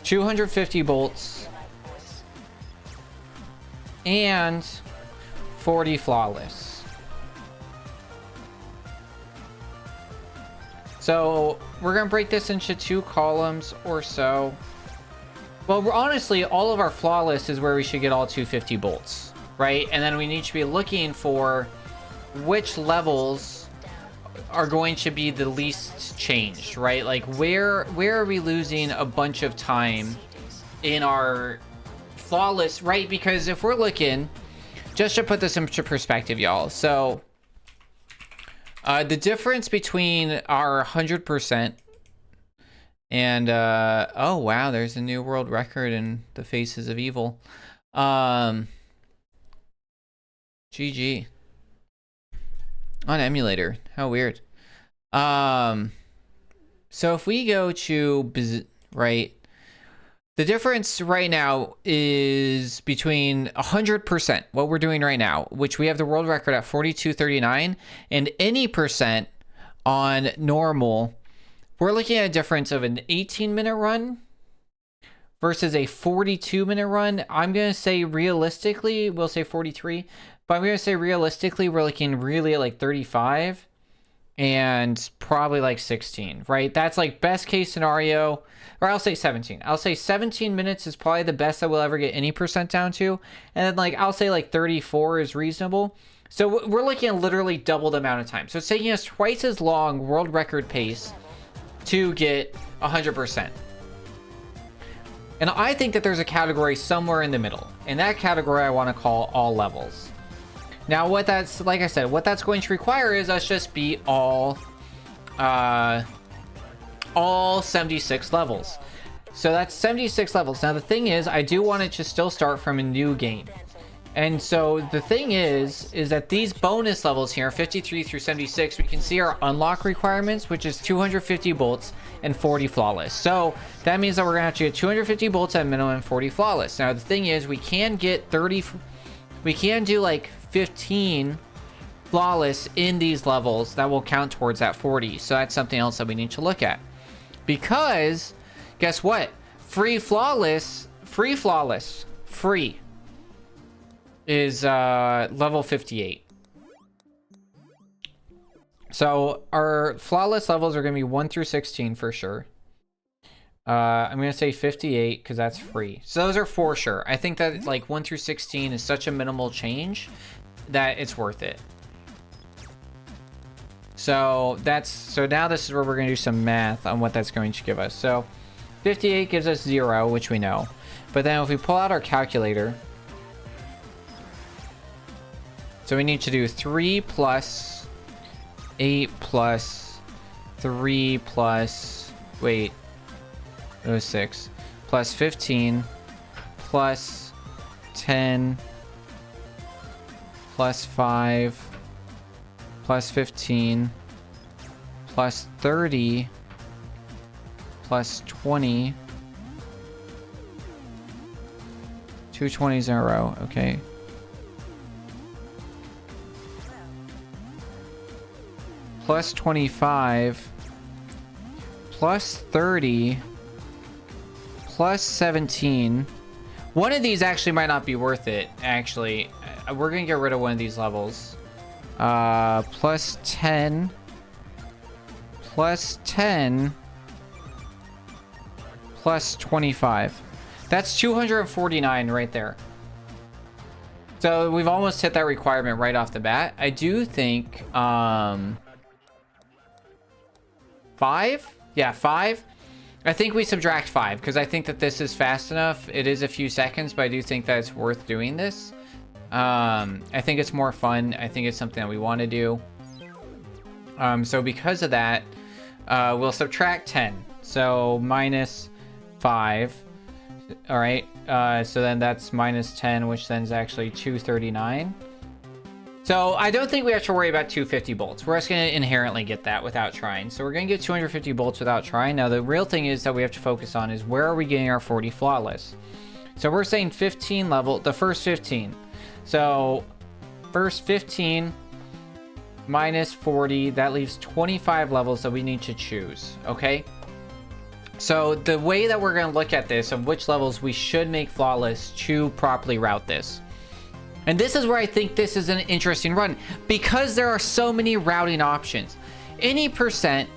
Speaker 1: 250 bolts and 40 flawless. So we're gonna break this into 2 columns or so. Well, honestly, all of our flawless is where we should get all 250 bolts, right? And then we need to be looking for which levels are going to be the least changed, right? Like where are we losing a bunch of time in our flawless, right? Because if we're looking, just to put this into perspective, y'all. So the difference between our 100% and oh wow, there's a new world record in the Faces of Evil. GG on emulator. How weird. So if we go to right, the difference right now is between 100%, what we're doing right now, which we have the world record at 42.39, and any percent on normal. We're looking at a difference of an 18-minute run versus a 42-minute run. I'm going to say realistically, we'll say 43, but I'm going to say realistically, we're looking really at like 35 and probably like 16, right? That's like best case scenario, or I'll say 17. I'll say 17 minutes is probably the best that we'll ever get any percent down to. And then like, I'll say like 34 is reasonable. So we're looking at literally double the amount of time. So it's taking us twice as long world record pace to get 100%. And I think that there's a category somewhere in the middle. And that category I want to call all levels. Now what that's, like I said, what that's going to require is us just beat all 76 levels. So that's 76 levels. Now the thing is, I do want it to still start from a new game. And so the thing is that these bonus levels here, 53 through 76, we can see our unlock requirements, which is 250 bolts and 40 flawless. So that means that we're gonna have to get 250 bolts at minimum and 40 flawless. Now the thing is, we can get 30, we can do like 15 flawless in these levels that will count towards that 40. So that's something else that we need to look at. Because guess what? Free is level 58. So our flawless levels are going to be 1 through 16 for sure. I'm going to say 58 because that's free. So those are for sure. I think that like 1 through 16 is such a minimal change that it's worth it. So now this is where we're going to do some math on what that's going to give us. So 58 gives us 0, which we know. But then if we pull out our calculator, so we need to do 3 plus 8 plus 3 plus, wait, it was 6, plus 15 plus 10 plus 5 plus 15 plus 30 plus 20. 2 20s in a row, okay. Plus 25 plus 30 plus 17. One of these actually might not be worth it, actually. We're gonna get rid of one of these levels. Plus 10 plus 10 plus 25. That's 249 right there. So we've almost hit that requirement right off the bat. I do think 5? Yeah, 5. I think we subtract 5 because I think that this is fast enough. It is a few seconds, but I do think that it's worth doing this. I think it's more fun. I think it's something that we want to do. So because of that, we'll subtract 10. So minus 5. All right. So then that's minus 10, which then is actually 239. So I don't think we have to worry about 250 bolts. We're just going to inherently get that without trying. So we're going to get 250 bolts without trying. Now the real thing is that we have to focus on is where are we getting our 40 flawless? So we're saying 15 level, the first 15. So first 15 minus 40, that leaves 25 levels that we need to choose, okay? So the way that we're going to look at this of which levels we should make flawless to properly route this. And this is where I think this is an interesting run because there are so many routing options. Any percent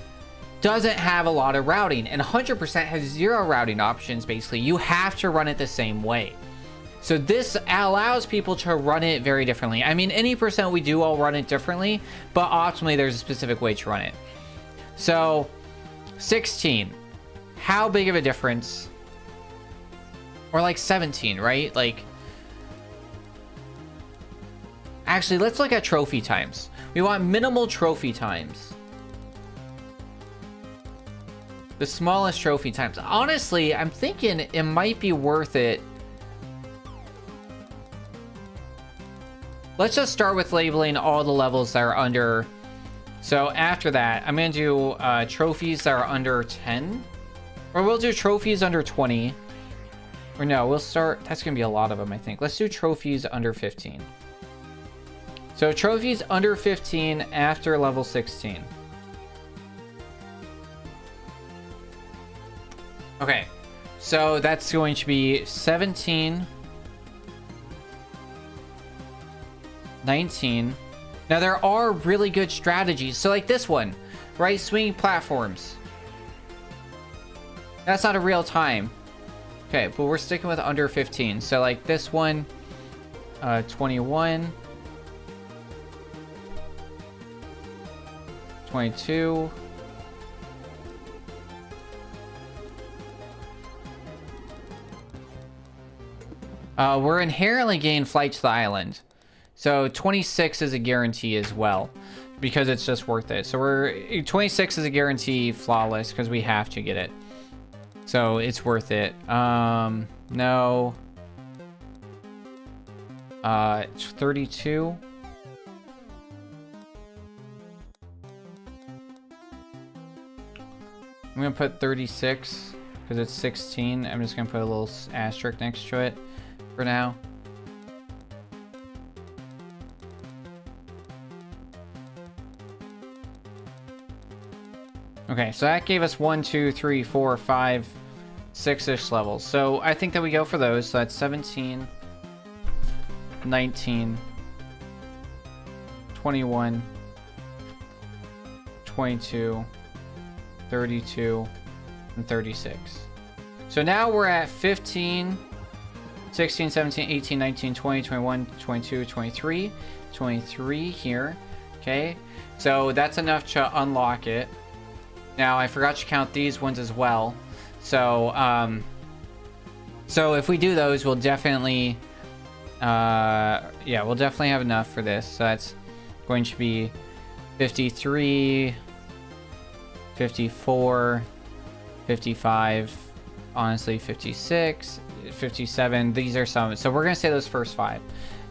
Speaker 1: doesn't have a lot of routing, and 100% has 0 routing options. Basically, you have to run it the same way. So this allows people to run it very differently. I mean, any percent we do all run it differently, but optimally there's a specific way to run it. So 16, how big of a difference? Or like 17, right? Like, actually, let's look at trophy times. We want minimal trophy times. The smallest trophy times. Honestly, I'm thinking it might be worth it. Let's just start with labeling all the levels that are under. So after that, I'm going to do trophies that are under 10. Or we'll do trophies under 20. Or no, we'll start... That's going to be a lot of them, I think. Let's do trophies under 15. So trophies under 15 after level 16. Okay. So that's going to be 17... 19. Now there are really good strategies. So like this one, right? Swinging platforms. That's not a real time. Okay, but we're sticking with under 15. So like this one, 21, 22. We're inherently getting flight to the island. So 26 is a guarantee as well, because it's just worth it. So 26 is a guarantee flawless because we have to get it. So it's worth it. No. 32. I'm gonna put 36 because it's 16. I'm just gonna put a little asterisk next to it for now. Okay, so that gave us 1, 2, 3, 4, 5, 6-ish levels. So I think that we go for those. So that's 17, 19, 21, 22, 32, and 36. So now we're at 15, 16, 17, 18, 19, 20, 21, 22, 23, 23 here. Okay, so that's enough to unlock it. Now, I forgot to count these ones as well. So, so if we do those, we'll definitely, yeah, we'll definitely have enough for this. So that's going to be 53, 54, 55, honestly, 56, 57. These are some. So we're going to say those first 5.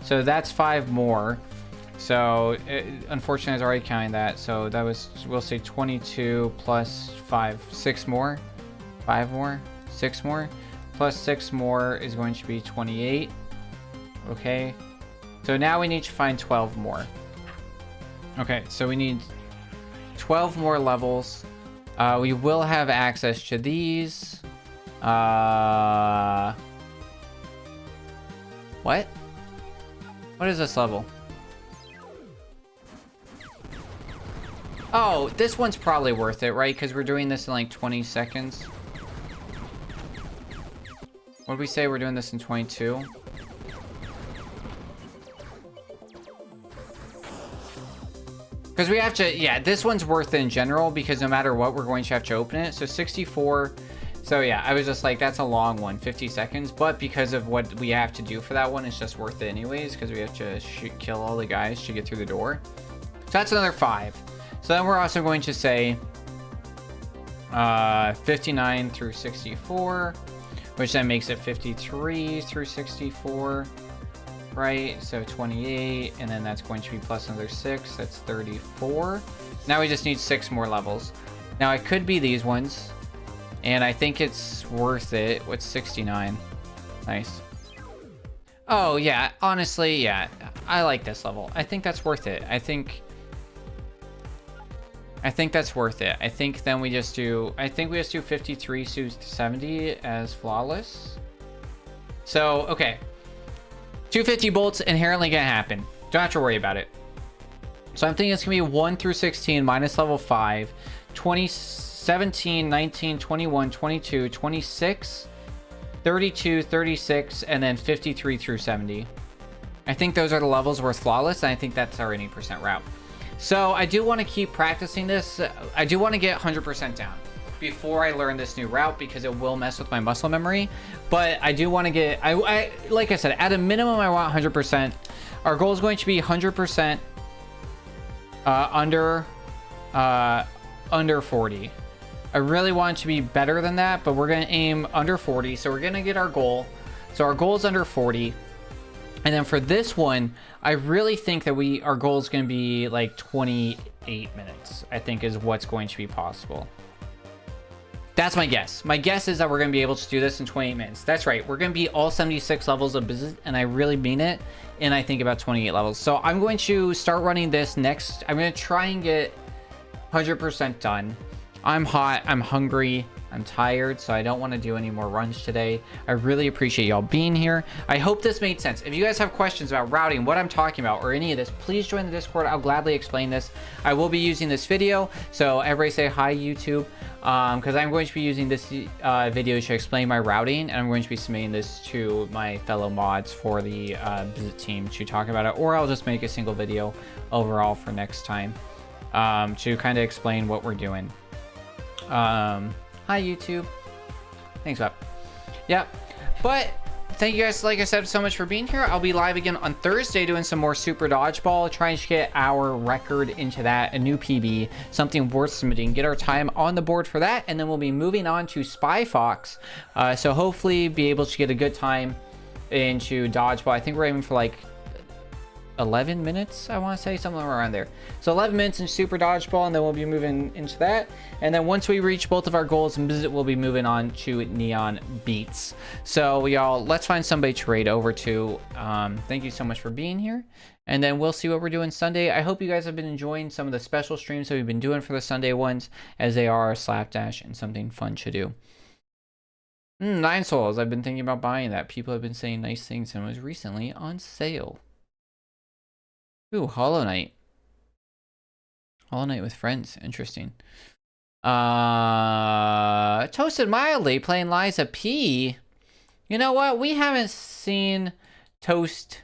Speaker 1: So that's 5 more. So unfortunately, I was already counting that. So that was, we'll say 22 plus 5, 6 more, 5 more, 6 more, plus 6 more is going to be 28. Okay. So now we need to find 12 more. Okay. So we need 12 more levels. We will have access to these. What? What is this level? Oh, this one's probably worth it, right? Because we're doing this in like 20 seconds. What did we say? We're doing this in 22? Because we have to, yeah, this one's worth it in general because no matter what, we're going to have to open it. So 64. So yeah, I was just like, that's a long one, 50 seconds. But because of what we have to do for that one, it's just worth it anyways because we have to kill all the guys to get through the door. So that's another 5. So then we're also going to say 59 through 64, which then makes it 53 through 64, right? So 28, and then that's going to be plus another 6. That's 34. Now we just need 6 more levels. Now it could be these ones, and I think it's worth it. What's 69? Nice. Oh, yeah. Honestly, yeah. I like this level. I think that's worth it. I think that's worth it. I think then we just do... I think we just do 53 to 70 as flawless. So, okay. 250 bolts inherently gonna happen. Don't have to worry about it. So I'm thinking it's gonna be 1 through 16 minus level 5. 26 17, 19, 21, 22, 26, 32, 36, and then 53 through 70. I think those are the levels worth flawless, and I think that's our 80% route. So I do want to keep practicing this. I do want to get 100% down before I learn this new route, because it will mess with my muscle memory. But I do want to get, I like I said, at a minimum, I want 100%. Our goal is going to be 100% under 40. I really want it to be better than that, but we're going to aim under 40. So we're going to get our goal. So our goal is under 40. And then for this one, I really think that our goal is going to be like 28 minutes, I think is what's going to be possible. That's my guess. My guess is that we're going to be able to do this in 28 minutes. That's right. We're going to be all 76 levels of business, and I really mean it. And I think about 28 levels. So I'm going to start running this next. I'm going to try and get 100% done. I'm hot. I'm hungry. I'm tired, so I don't want to do any more runs today. I really appreciate y'all being here. I hope this made sense. If you guys have questions about routing, what I'm talking about, or any of this, please join the Discord. I'll gladly explain this. I will be using this video, so everybody say hi, YouTube, because I'm going to be using this video to explain my routing, and I'm going to be submitting this to my fellow mods for the visit team to talk about it, or I'll just make a single video overall for next time to kind of explain what we're doing. Hi, YouTube. Thanks, Bob. Yeah, but thank you guys, like I said, so much for being here. I'll be live again on Thursday doing some more Super Dodgeball, trying to get our record into that, a new PB, something worth submitting, get our time on the board for that, and then we'll be moving on to Spy Fox. So hopefully be able to get a good time into Dodgeball. I think we're aiming for like 11 minutes, I want to say, something around there. So 11 minutes in Super Dodgeball, and then we'll be moving into that. And then once we reach both of our goals and visit, we'll be moving on to Neon Beats. So y'all, let's find somebody to raid over to. Thank you so much for being here. And then we'll see what we're doing Sunday. I hope you guys have been enjoying some of the special streams that we've been doing for the Sunday ones, as they are a slapdash and something fun to do. 9 Souls, I've been thinking about buying that. People have been saying nice things, and it was recently on sale. Ooh, Hollow Knight. Hollow Knight with friends. Interesting. Toasted Mildly playing Liza P. You know what? We haven't seen Toast